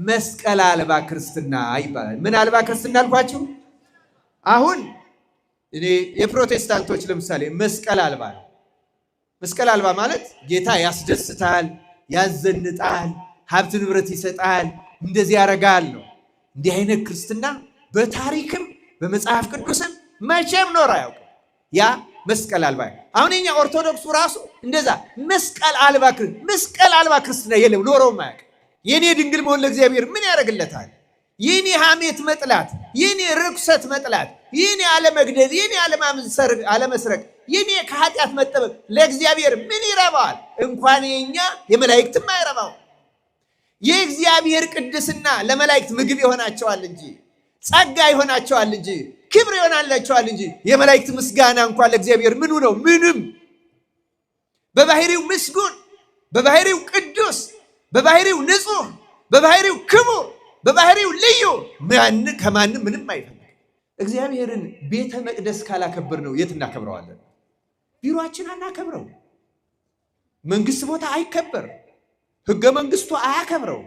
መስቀል አልባ ክርስትና ይባላል። ምን አልባ ክርስትና አልኳችሁ? አሁን እኔ የፕሮቴስታንቶች ለምሳሌ መስቀል አልባ ነው። መስቀል አልባ ማለት ጌታ ያስደስታል፣ ያዘንጣል፣ ሀብት ንብረት ይሰጣል፣ እንደዚህ ያደርጋል ነው። እንዲህ አይነት ክርስትና በታሪክም በመጽሐፍ ቅዱስም መቼም ኖር አያውቅም። ያ መስቀል አልባ። አሁን የኛ ኦርቶዶክሱ ራሱ እንደዛ መስቀል አልባ ክርስትና የለም፣ ኖሮም አያውቅም። የኔ ድንግል መሆን ለእግዚአብሔር ምን ያደርግለታል? የኔ ሐሜት መጥላት፣ የኔ ርኩሰት መጥላት፣ የኔ አለመግደል፣ የኔ አለመስረቅ፣ የኔ ከኃጢአት መጠበቅ ለእግዚአብሔር ምን ይረባዋል? እንኳን የኛ የመላእክትም አይረባው። የእግዚአብሔር ቅድስና ለመላእክት ምግብ ይሆናቸዋል እንጂ ጸጋ ይሆናቸዋል እንጂ ክብር ይሆናላቸዋል እንጂ የመላእክት ምስጋና እንኳን ለእግዚአብሔር ምኑ ነው? ምንም። በባህሪው ምስጉን፣ በባህሪው ቅዱስ፣ በባህሪው ንጹህ፣ በባህሪው ክቡር፣ በባህሪው ልዩ፣ ከማንም ምንም አይፈልግ። እግዚአብሔርን ቤተ መቅደስ ካላከበር ነው የት እናከብረዋለን? ቢሮአችን አናከብረው። መንግስት ቦታ አይከበር። ህገ መንግስቱ አያከብረው።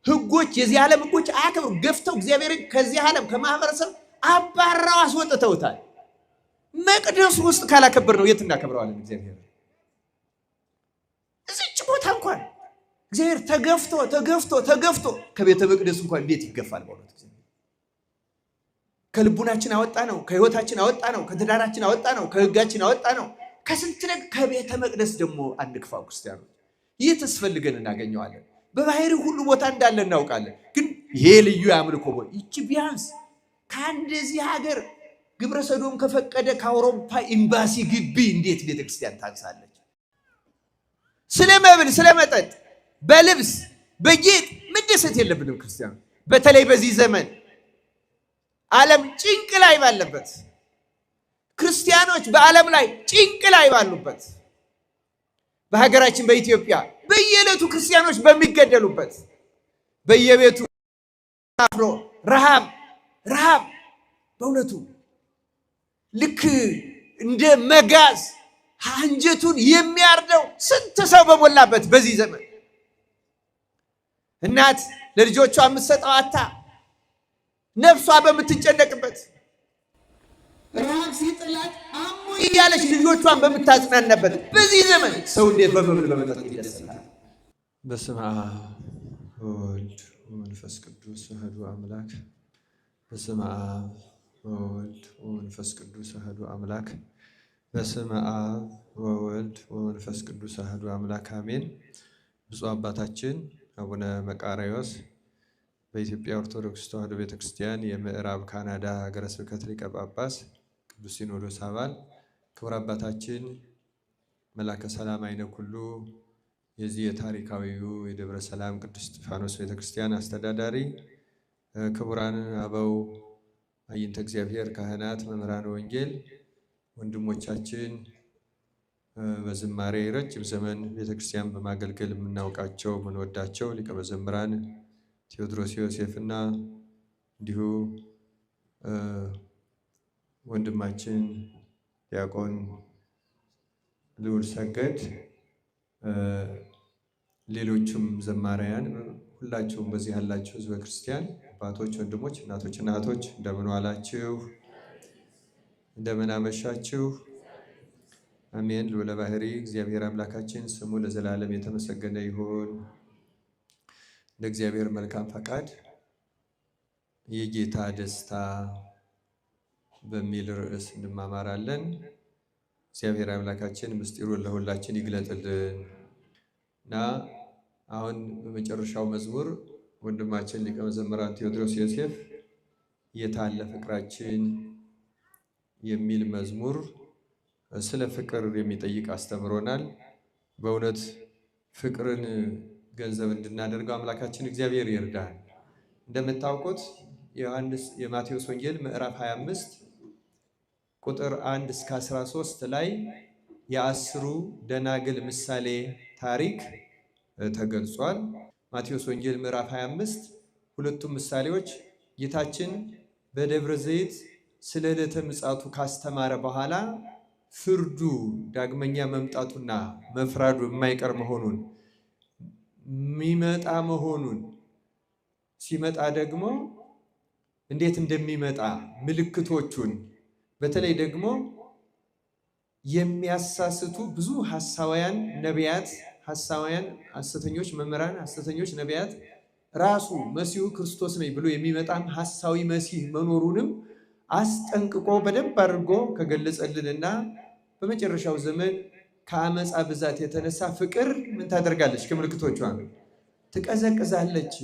ህጎች፣ የዚህ ዓለም ህጎች አያከብሩ። ገፍተው እግዚአብሔርን ከዚህ ዓለም ከማህበረሰብ አባራው አስወጥተውታል። መቅደሱ ውስጥ ካላከበር ነው የት እናከብረዋለን? እግዚአብሔር እዚች ቦታ እንኳን እግዚአብሔር ተገፍቶ ከቤተ መቅደሱ እንኳን እንዴት ይገፋል? በእውነት ከልቡናችን አወጣ ነው፣ ከህይወታችን አወጣ ነው፣ ከትዳራችን አወጣ ነው፣ ከህጋችን አወጣ ነው። ከስንት ነገር ከቤተ መቅደስ ደግሞ አንክፋው። ክርስቲያኖች ይህ ተስፈልገን እናገኘዋለን። በባህሪው ሁሉ ቦታ እንዳለ እናውቃለን። ግን ይሄ ልዩ ያምልኮ ቦታ ይቺ ቢያንስ ከአንደዚህ ሀገር ግብረ ሰዶም ከፈቀደ ከአውሮፓ ኤምባሲ ግቢ እንዴት ቤተክርስቲያን ታንሳለች? ስለ መብል፣ ስለ መጠጥ፣ በልብስ በጌጥ መደሰት የለብንም ክርስቲያኖች። በተለይ በዚህ ዘመን ዓለም ጭንቅ ላይ ባለበት፣ ክርስቲያኖች በዓለም ላይ ጭንቅ ላይ ባሉበት፣ በሀገራችን በኢትዮጵያ በየዕለቱ ክርስቲያኖች በሚገደሉበት፣ በየቤቱ አፍሮ ረሃብ በእውነቱ ልክ እንደ መጋዝ አንጀቱን የሚያርደው ስንት ሰው በሞላበት በዚህ ዘመን እናት ለልጆቿ የምትሰጠው አታ ነፍሷ በምትጨነቅበት ረሃብ ሲጥላት አሙ እያለች ልጆቿን በምታጽናናበት በዚህ ዘመን ሰው እንዴት በመብል በመጠጥ ይደሰታል? በስመ አብ ወወልድ ወመንፈስ ቅዱስ አሐዱ አምላክ። በስመ አብ ወወልድ ወመንፈስ ቅዱስ አሐዱ አምላክ። በስመ አብ ወወልድ ወመንፈስ ቅዱስ አሐዱ አምላክ አሜን። ብፁዕ አባታችን አቡነ መቃርዮስ በኢትዮጵያ ኦርቶዶክስ ተዋሕዶ ቤተክርስቲያን የምዕራብ ካናዳ ሀገረ ስብከት ሊቀ ጳጳስ ቅዱስ ሲኖዶስ አባል፣ ክቡር አባታችን መላከ ሰላም አይነ ኩሉ የዚህ የታሪካዊው የደብረ ሰላም ቅዱስ እስጢፋኖስ ቤተክርስቲያን አስተዳዳሪ፣ ክቡራን አበው አይንተ እግዚአብሔር ካህናት፣ መምህራን ወንጌል፣ ወንድሞቻችን በዝማሬ ረጅም ዘመን ቤተክርስቲያን በማገልገል የምናውቃቸው የምንወዳቸው ሊቀ መዘምራን ቴዎድሮስ ዮሴፍና እንዲሁ ወንድማችን ዲያቆን ልዑል ሰገድ፣ ሌሎችም ዘማሪያን ሁላችሁም በዚህ ያላችሁ ህዝበ ክርስቲያን አባቶች፣ ወንድሞች፣ እናቶች እና እህቶች እንደምን ዋላችሁ? እንደምን አመሻችሁ? አሜን። ልዑለ ባሕርይ እግዚአብሔር አምላካችን ስሙ ለዘላለም የተመሰገነ ይሁን። እንደ እግዚአብሔር መልካም ፈቃድ የጌታ ደስታ በሚል ርዕስ እንማማራለን። እግዚአብሔር አምላካችን ምስጢሩን ለሁላችን ይግለጥልን እና አሁን በመጨረሻው መዝሙር ወንድማችን ሊቀ መዘምራን ቴዎድሮስ ዮሴፍ የታለ ፍቅራችን የሚል መዝሙር ስለ ፍቅር የሚጠይቅ አስተምሮናል። በእውነት ፍቅርን ገንዘብ እንድናደርገው አምላካችን እግዚአብሔር ይርዳል። እንደምታውቁት የማቴዎስ ወንጌል ምዕራፍ 25 ቁጥር 1 እስከ 13 ላይ የአስሩ ደናግል ምሳሌ ታሪክ ተገልጿል። ማቴዎስ ወንጌል ምዕራፍ 25 ሁለቱም ምሳሌዎች ጌታችን በደብረ ዘይት ስለ ዕለተ ምጽአቱ ካስተማረ በኋላ ፍርዱ ዳግመኛ መምጣቱና መፍራዱ የማይቀር መሆኑን የሚመጣ መሆኑን ሲመጣ ደግሞ እንዴት እንደሚመጣ ምልክቶቹን በተለይ ደግሞ የሚያሳስቱ ብዙ ሐሳውያን ነቢያት፣ ሐሳውያን ሐሰተኞች መምህራን፣ ሐሰተኞች ነቢያት ራሱ መሲሁ ክርስቶስ ነኝ ብሎ የሚመጣም ሐሳዊ መሲህ መኖሩንም አስጠንቅቆ በደንብ አድርጎ ከገለጸልንና በመጨረሻው ዘመን ከአመፃ ብዛት የተነሳ ፍቅር ምን ታደርጋለች? ከምልክቶቿ ትቀዘቅዛለች።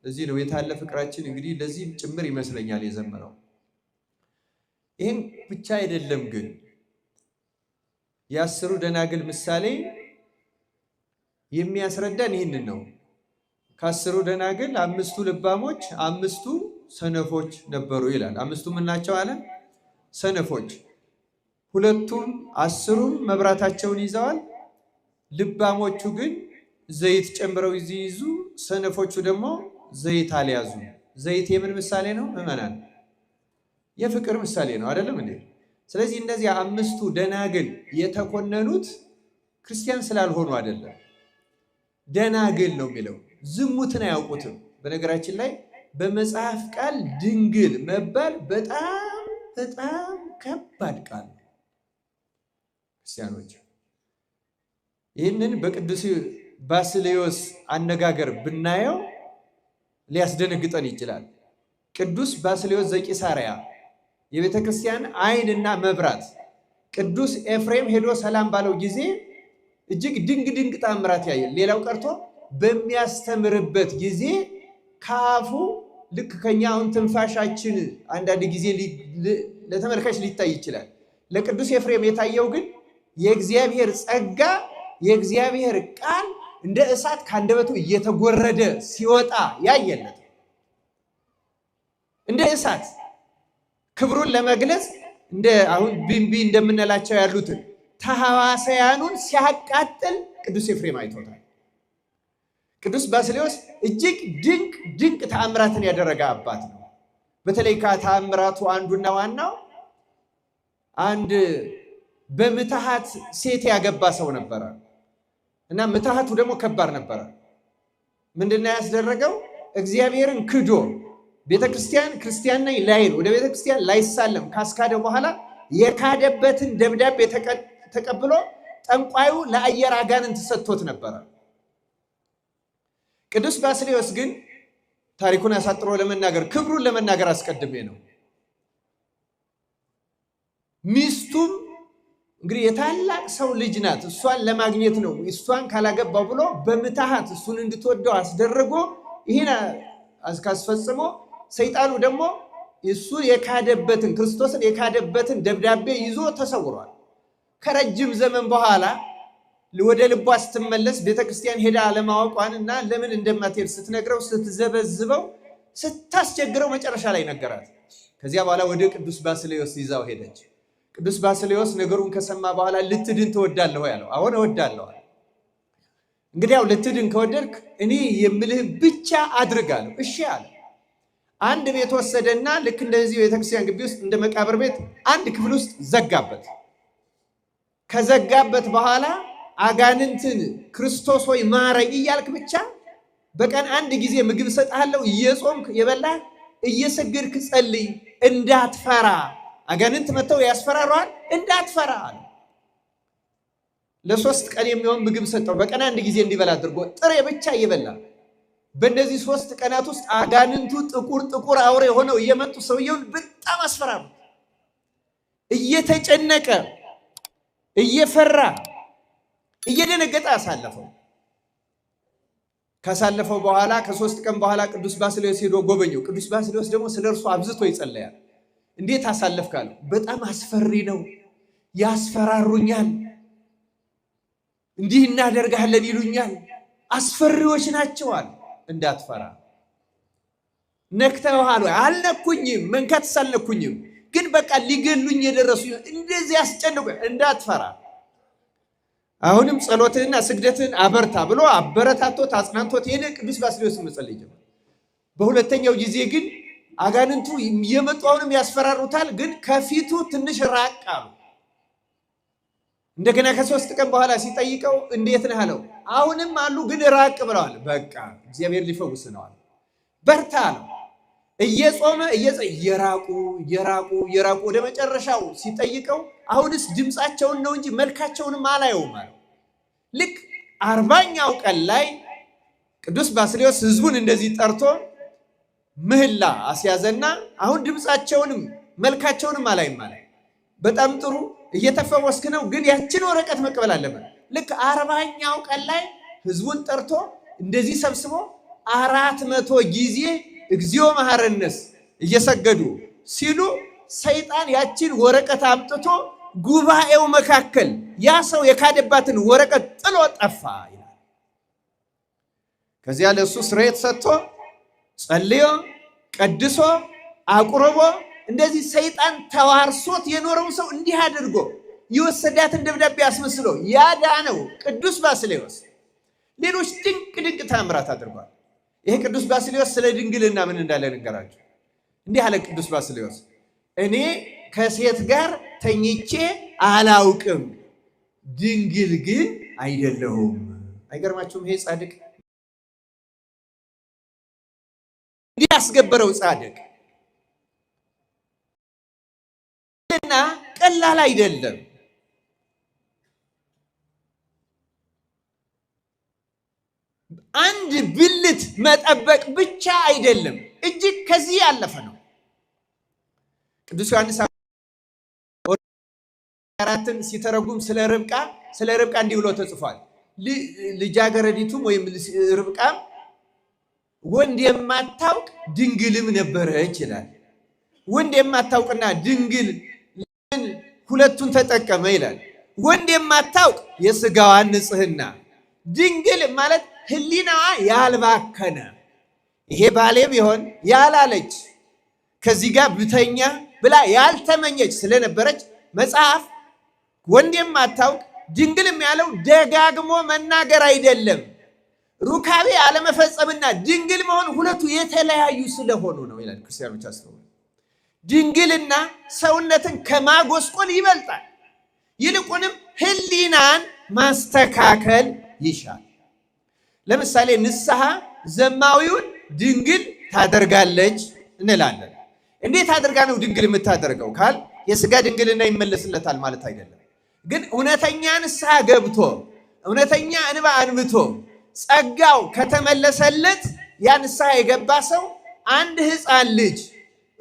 ለዚህ ነው የታለ ፍቅራችን እንግዲህ ለዚህም ጭምር ይመስለኛል የዘመረው። ይህም ብቻ አይደለም ግን የአስሩ ደናግል ምሳሌ የሚያስረዳን ይህንን ነው። ከአስሩ ደናግል አምስቱ ልባሞች፣ አምስቱ ሰነፎች ነበሩ ይላል። አምስቱ ምን ናቸው አለ? ሰነፎች። ሁለቱም አስሩም መብራታቸውን ይዘዋል። ልባሞቹ ግን ዘይት ጨምረው ይይዙ፣ ሰነፎቹ ደግሞ ዘይት አልያዙ። ዘይት የምን ምሳሌ ነው? ምዕመናን የፍቅር ምሳሌ ነው አይደለም እንዴ? ስለዚህ እነዚህ አምስቱ ደናግል የተኮነኑት ክርስቲያን ስላልሆኑ አይደለም። ደናግል ነው የሚለው ዝሙትን አያውቁትም። በነገራችን ላይ በመጽሐፍ ቃል ድንግል መባል በጣም በጣም ከባድ ቃል ነው። ክርስቲያኖች ይህንን በቅዱስ ባስልዮስ አነጋገር ብናየው ሊያስደነግጠን ይችላል። ቅዱስ ባስልዮስ ዘቂሳርያ የቤተ ክርስቲያን ዓይንና መብራት፣ ቅዱስ ኤፍሬም ሄዶ ሰላም ባለው ጊዜ እጅግ ድንቅ ተአምራት ያያል። ሌላው ቀርቶ በሚያስተምርበት ጊዜ ከአፉ ልክ ከኛ አሁን ትንፋሻችን አንዳንድ ጊዜ ለተመልካች ሊታይ ይችላል። ለቅዱስ ኤፍሬም የታየው ግን የእግዚአብሔር ጸጋ፣ የእግዚአብሔር ቃል እንደ እሳት ከአንደበቱ እየተጎረደ ሲወጣ ያየለት እንደ እሳት ክብሩን ለመግለጽ እንደ አሁን ቢንቢ እንደምንላቸው ያሉትን ተሐዋስያኑን ሲያቃጥል ቅዱስ ኤፍሬም አይቶታል። ቅዱስ ባስልዮስ እጅግ ድንቅ ተአምራትን ያደረገ አባት ነው። በተለይ ከተአምራቱ አንዱና ዋናው አንድ በምትሃት ሴት ያገባ ሰው ነበረ እና ምትሃቱ ደግሞ ከባድ ነበረ። ምንድነው ያስደረገው? እግዚአብሔርን ክዶ ቤተክርስቲያን ክርስቲያን ነኝ ላይል ወደ ቤተክርስቲያን ላይሳለም ካስካደ በኋላ የካደበትን ደብዳቤ ተቀብሎ ጠንቋዩ ለአየር አጋንንት ሰጥቶት ነበረ። ቅዱስ ባስልዮስ ግን ታሪኩን አሳጥሮ ለመናገር ክብሩን ለመናገር አስቀድሜ ነው። ሚስቱም እንግዲህ የታላቅ ሰው ልጅ ናት፣ እሷን ለማግኘት ነው። እሷን ካላገባው ብሎ በምትሃት እሱን እንድትወደው አስደረጎ ይህን ካስፈጽሞ ሰይጣኑ ደግሞ እሱ የካደበትን ክርስቶስን የካደበትን ደብዳቤ ይዞ ተሰውሯል። ከረጅም ዘመን በኋላ ወደ ልቧ ስትመለስ ቤተክርስቲያን ሄዳ አለማወቋንና ለምን እንደማትሄድ ስትነግረው ስትዘበዝበው ስታስቸግረው መጨረሻ ላይ ነገራት። ከዚያ በኋላ ወደ ቅዱስ ባስልዮስ ይዛው ሄደች። ቅዱስ ባስልዮስ ነገሩን ከሰማ በኋላ ልትድን ትወዳለህ ያለው፣ አሁን እወዳለሁ። እንግዲያው ልትድን ከወደድክ እኔ የምልህን ብቻ አድርጋለሁ። እሺ አለ። አንድ ቤት ወሰደና ልክ እንደዚህ ቤተክርስቲያን ግቢ ውስጥ እንደ መቃብር ቤት አንድ ክፍል ውስጥ ዘጋበት። ከዘጋበት በኋላ አጋንንትን ክርስቶስ ሆይ ማረኝ እያልክ ብቻ በቀን አንድ ጊዜ ምግብ ሰጥሃለሁ፣ እየጾምክ የበላህ እየሰገድክ ጸልይ፣ እንዳትፈራ። አጋንንት መጥተው ያስፈራራዋል፣ እንዳትፈራ አለ። ለ3 ቀን የሚሆን ምግብ ሰጠው። በቀን አንድ ጊዜ እንዲበላ አድርጎ ጥሬ ብቻ እየበላ በእነዚህ 3 ቀናት ውስጥ አጋንንቱ ጥቁር አውሬ ሆነው እየመጡ ሰውየውን በጣም አስፈራሩ። እየተጨነቀ እየፈራ እየደነገጠ አሳለፈው። ካሳለፈው በኋላ ከ3 ቀን በኋላ ቅዱስ ባስልዮስ ሄዶ ጎበኘው። ቅዱስ ባስልዮስ ደግሞ ስለ እርሱ አብዝቶ ይጸለያል። እንዴት አሳለፍካል? በጣም አስፈሪ ነው፣ ያስፈራሩኛል፣ እንዲህ እናደርጋለን ይሉኛል፣ አስፈሪዎች ናቸዋል። እንዳትፈራ። ነክተውሃል ወይ? አልነኩኝም፣ መንካትስ አልነኩኝም፣ ግን በቃ ሊገሉኝ የደረሱ እንደዚህ ያስጨንቁ። እንዳትፈራ፣ አሁንም ጸሎትህና ስግደትህን አበርታ ብሎ አበረታቶት አጽናንቶት ሄደ። ቅዱስ ባስልዮስ መጸለይ ጀመረ። በሁለተኛው ጊዜ ግን አጋንንቱ እየመጡ አሁንም ያስፈራሩታል፣ ግን ከፊቱ ትንሽ ራቅ አሉ። እንደገና ከ3 ቀን በኋላ ሲጠይቀው እንዴት ነህ አለው። አሁንም አሉ ግን ራቅ ብለዋል። በቃ እግዚአብሔር ሊፈውስ ነዋል። በርታ ነው። እየጾመ እየራቁ ወደ መጨረሻው ሲጠይቀው አሁንስ ድምፃቸውን ነው እንጂ መልካቸውንም አላየውም አለው። ልክ 40ኛው ቀን ላይ ቅዱስ ባስልዮስ ሕዝቡን እንደዚህ ጠርቶ ምህላ አስያዘና አሁን ድምፃቸውንም መልካቸውንም አላይም አለ። በጣም ጥሩ እየተፈወስክ ነው፣ ግን ያችን ወረቀት መቀበል አለበት። ልክ 40ኛው ቀን ላይ ሕዝቡን ጠርቶ እንደዚህ ሰብስቦ 400 ጊዜ እግዚኦ መሐረነስ እየሰገዱ ሲሉ ሰይጣን ያችን ወረቀት አምጥቶ ጉባኤው መካከል ያ ሰው የካደባትን ወረቀት ጥሎ ጠፋ ይላል። ከዚያ ለሱ ስርየት ሰጥቶ ጸልዮ ቀድሶ አቁርቦ እንደዚህ ሰይጣን ተዋርሶት የኖረው ሰው እንዲህ አድርጎ የወሰዳትን ደብዳቤ አስመስሎ ያዳነው ቅዱስ ባስልዮስ ሌሎች ድንቅ ተአምራት አድርጓል። ይሄ ቅዱስ ባስልዮስ ስለ ድንግልና ምን እንዳለ ንገራችሁ። እንዲህ አለ ቅዱስ ባስልዮስ፣ እኔ ከሴት ጋር ተኝቼ አላውቅም፣ ድንግል ግን አይደለሁም። አይገርማችሁም? ይሄ ጻድቅ እንዲህ ያስገበረው ጻድቅ እና ቀላል አይደለም። አንድ ብልት መጠበቅ ብቻ አይደለም፣ እጅግ ከዚህ ያለፈ ነው። ቅዱስ ዮሐንስ 4ን ሲተረጉም ስለ ርብቃ እንዲህ ብሎ ተጽፏል። ልጃገረዲቱም ወይም ርብቃም ወንድ የማታውቅ ድንግልም ነበረች ይላል። ወንድ የማታውቅና ድንግል ለምን ሁለቱን ተጠቀመ ይላል። ወንድ የማታውቅ የሥጋዋን ንጽሕና፣ ድንግል ማለት ሕሊናዋ ያልባከነ፣ ይሄ ባሌ ቢሆን ያላለች ከዚህ ጋር ብተኛ ብላ ያልተመኘች ስለነበረች መጽሐፍ ወንድ የማታውቅ ድንግልም ያለው ደጋግሞ መናገር አይደለም። ሩካቤ አለመፈጸምና ድንግል መሆን ሁለቱ የተለያዩ ስለሆኑ ነው ይላል። ክርስቲያኖች አስተውሉ። ድንግልና ሰውነትን ከማጎስቆል ይበልጣል። ይልቁንም ሕሊናን ማስተካከል ይሻል። ለምሳሌ ንስሐ ዘማዊውን ድንግል ታደርጋለች እንላለን። እንዴት አድርጋ ነው ድንግል የምታደርገው ካል የሥጋ ድንግልና ይመለስለታል ማለት አይደለም። ግን እውነተኛ ንስሐ ገብቶ እውነተኛ እንባ አንብቶ ጸጋው ከተመለሰለት ያ ንስሐ የገባ ሰው አንድ ሕፃን ልጅ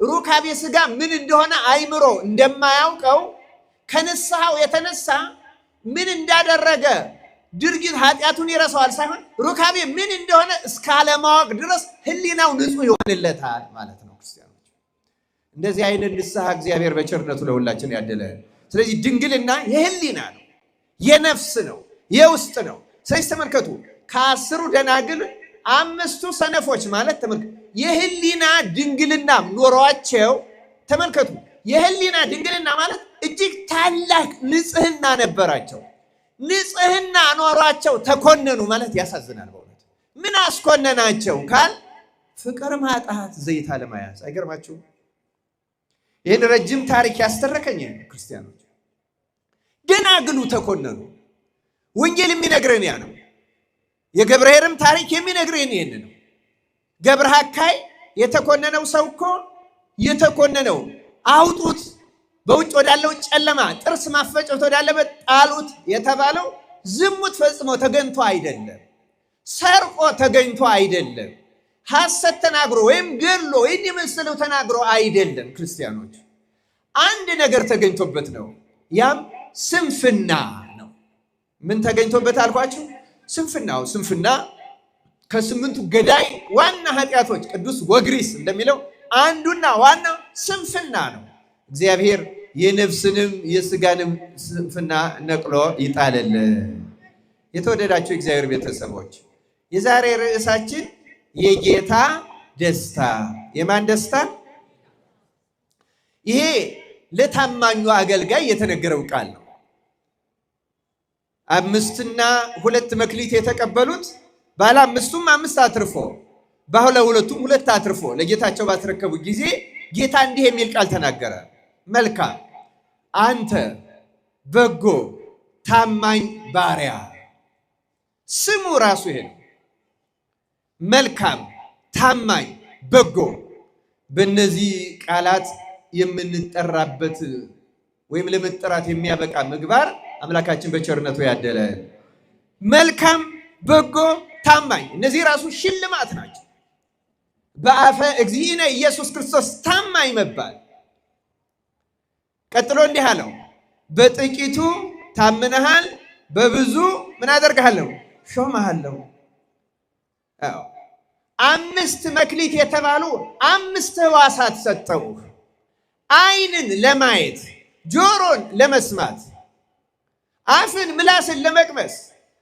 ሩካቤ ሥጋ ምን እንደሆነ አይምሮ እንደማያውቀው ከንስሐው የተነሳ ምን እንዳደረገ ድርጊት ኃጢአቱን ይረሳዋል ሳይሆን ሩካቤ ምን እንደሆነ እስካለማወቅ ድረስ ሕሊናው ንጹሕ ይሆንለታል ማለት ነው። ክርስቲያኖች እንደዚህ አይነት ንስሐ እግዚአብሔር በቸርነቱ ለሁላችን ያደለ። ስለዚህ ድንግልና የሕሊና ነው፣ የነፍስ ነው፣ የውስጥ ነው። ስለዚህ ተመልከቱ፣ ከ10ሩ ደናግል 5ቱ ሰነፎች ማለት ተመልከቱ የሕሊና ድንግልና ኖሯቸው፣ ተመልከቱ የሕሊና ድንግልና ማለት እጅግ ታላቅ ንጽሕና ነበራቸው። ንጽሕና ኖሯቸው ተኮነኑ ማለት ያሳዝናል በእውነት። ምን አስኮነናቸው ካል ፍቅር ማጣት፣ ዘይት አለመያዝ። አይገርማችሁም? ይህን ረጅም ታሪክ ያስተረከኝ ክርስቲያኖች ደናግሉ ተኮነኑ። ወንጌል የሚነግረን ያ ነው። የገብርኄርም ታሪክ የሚነግረን ይህን ነው። ገብረ ሐካይ የተኮነነው ሰው እኮ የተኮነነው አውጡት፣ በውጭ ወዳለው ጨለማ ጥርስ ማፈጨት ወዳለበት ጣሉት የተባለው ዝሙት ፈጽሞ ተገኝቶ አይደለም፣ ሰርቆ ተገኝቶ አይደለም፣ ሐሰት ተናግሮ ወይም ገድሎ ወይም የመሰለው ተናግሮ አይደለም። ክርስቲያኖች አንድ ነገር ተገኝቶበት ነው። ያም ስንፍና ነው። ምን ተገኝቶበት አልኳችሁ? ስንፍናው። ስንፍና ከ8ቱ ገዳይ ዋና ኃጢአቶች ቅዱስ ወግሪስ እንደሚለው አንዱና ዋናው ስንፍና ነው። እግዚአብሔር የነፍስንም የሥጋንም ስንፍና ነቅሎ ይጣልልን። የተወደዳችሁ እግዚአብሔር ቤተሰቦች የዛሬ ርዕሳችን የጌታ ደስታ። የማን ደስታ? ይሄ ለታማኙ አገልጋይ የተነገረው ቃል ነው። 5 እና 2 መክሊት የተቀበሉት ባለ 5ቱም 5 አትርፎ ባለ 2ቱም 2 አትርፎ ለጌታቸው ባስረከቡ ጊዜ ጌታ እንዲህ የሚል ቃል ተናገረ። መልካም አንተ በጎ ታማኝ ባሪያ። ስሙ ራሱ ይሄ ነው። መልካም ታማኝ በጎ በእነዚህ ቃላት የምንጠራበት ወይም ለመጠራት የሚያበቃ ምግባር አምላካችን በቸርነቱ ያደለ። መልካም፣ በጎ፣ ታማኝ እነዚህ ራሱ ሽልማት ናቸው። በአፈ እግዚእነ ኢየሱስ ክርስቶስ ታማኝ መባል። ቀጥሎ እንዲህ አለው፣ በጥቂቱ ታምነሃል፣ በብዙ ምን አደርግሃለሁ? ሾመሃለሁ። 5 መክሊት የተባሉ 5 ሕዋሳት ሰጠው። ዓይንን ለማየት፣ ጆሮን ለመስማት፣ አፍን ምላስን ለመቅመስ፣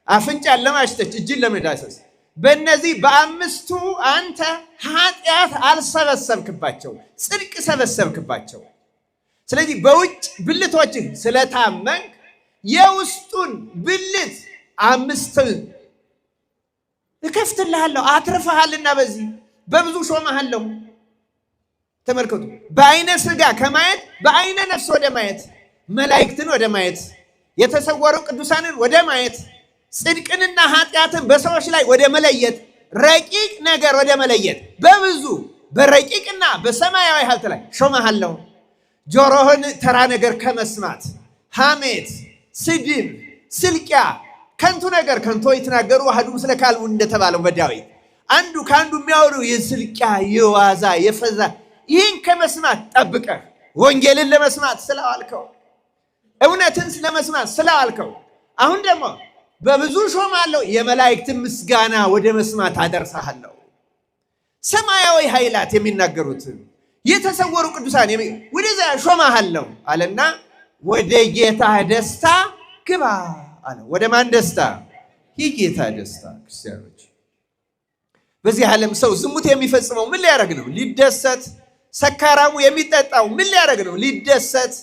አፍንጫን ለማሽተት፣ እጅን ለመዳሰስ። በእነዚህ በ5ቱ አንተ ኃጢአት አልሰበሰብክባቸው፣ ጽድቅ ሰበሰብክባቸው። ስለዚህ በውጭ ብልቶችህ ስለታመንክ የውስጡን ብልት 5 እከፍትልሃለሁ፣ አትርፈሃልና በዚህ በብዙ ሾመሃለሁ። ተመልከቱ፣ በአይነ ሥጋ ከማየት በአይነ ነፍስ ወደ ማየት፣ መላእክትን ወደ ማየት፣ የተሰወሩ ቅዱሳንን ወደ ማየት፣ ጽድቅንና ኃጢአትን በሰዎች ላይ ወደ መለየት፣ ረቂቅ ነገር ወደ መለየት፣ በብዙ በረቂቅና በሰማያዊ ሀብት ላይ ሾመሃለሁ። ጆሮህን ተራ ነገር ከመስማት ሐሜት፣ ስድብ፣ ስልቂያ፣ ከንቱ ነገር ከንቱ ይትናገሩ አሐዱ ምስለ ካልቡ እንደተባለው በዳዊት አንዱ ከአንዱ የሚያወሩ የስልቂያ የዋዛ የፈዛ ይህን ከመስማት ጠብቀህ ወንጌልን ለመስማት ስለዋልከው፣ እውነትን ለመስማት ስለዋልከው፣ አሁን ደግሞ በብዙ ሾማለሁ፣ የመላእክትን ምስጋና ወደ መስማት አደርሳለሁ። ሰማያዊ ኃይላት የሚናገሩትን የተሰወሩ ቅዱሳን ወደዛ ሾማለሁ አለና ወደ ጌታ ደስታ ግባ አለ። ወደ ማን ደስታ? የጌታ ደስታ። ክርስቲያኖች፣ በዚህ ዓለም ሰው ዝሙት የሚፈጽመው ምን ሊያደርግ ነው? ሊደሰት። ሰካራሙ የሚጠጣው ምን ሊያደርግ ነው? ሊደሰት።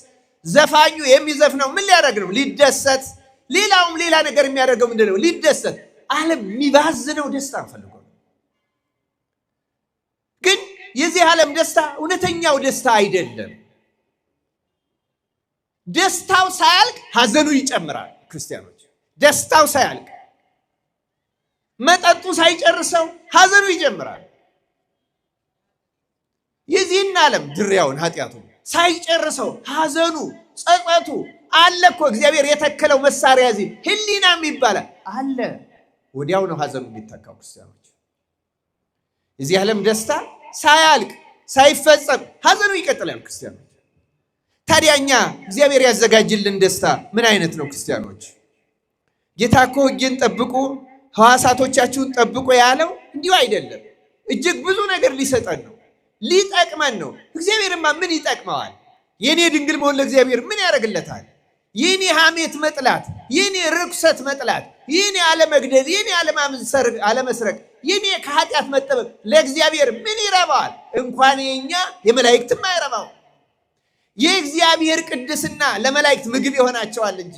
ዘፋኙ የሚዘፍነው ምን ሊያደርግ ነው? ሊደሰት። ሌላውም ሌላ ነገር የሚያደርገው ምንድን ነው? ሊደሰት። ዓለም የሚባዝነው ደስታ ፈልጎ ነው። ግን የዚህ ዓለም ደስታ እውነተኛው ደስታ አይደለም። ደስታው ሳያልቅ ሐዘኑ ይጨምራል። ክርስቲያኖች፣ ደስታው ሳያልቅ መጠጡ ሳይጨርሰው ሐዘኑ ይጀምራል። የዚህን ዓለም ድሪያውን ኃጢአቱን ሳይጨርሰው ሐዘኑ ጸጸቱ አለ እኮ። እግዚአብሔር የተከለው መሳሪያ እዚህ ሕሊናም ይባላል አለ። ወዲያው ነው ሐዘኑ የሚተካው። ክርስቲያኖች፣ የዚህ ዓለም ደስታ ሳያልቅ ሳይፈጸም ሐዘኑ ይቀጥላል። ክርስቲያኖች፣ ታዲያ እኛ እግዚአብሔር ያዘጋጅልን ደስታ ምን አይነት ነው? ክርስቲያኖች፣ ጌታ እኮ ሕጌን ጠብቁ ሕዋሳቶቻችሁን ጠብቁ ያለው እንዲሁ አይደለም። እጅግ ብዙ ነገር ሊሰጠን ነው፣ ሊጠቅመን ነው። እግዚአብሔርማ ምን ይጠቅመዋል? የኔ ድንግል መሆን ለእግዚአብሔር ምን ያደርግለታል? የኔ ሐሜት መጥላት፣ የኔ ርኩሰት መጥላት፣ የኔ አለመግደል፣ የኔ አለመስረቅ፣ የኔ ከኃጢአት መጠበቅ ለእግዚአብሔር ምን ይረባዋል? እንኳን የኛ የመላእክትም አይረባው። የእግዚአብሔር ቅድስና ለመላእክት ምግብ ይሆናቸዋል እንጂ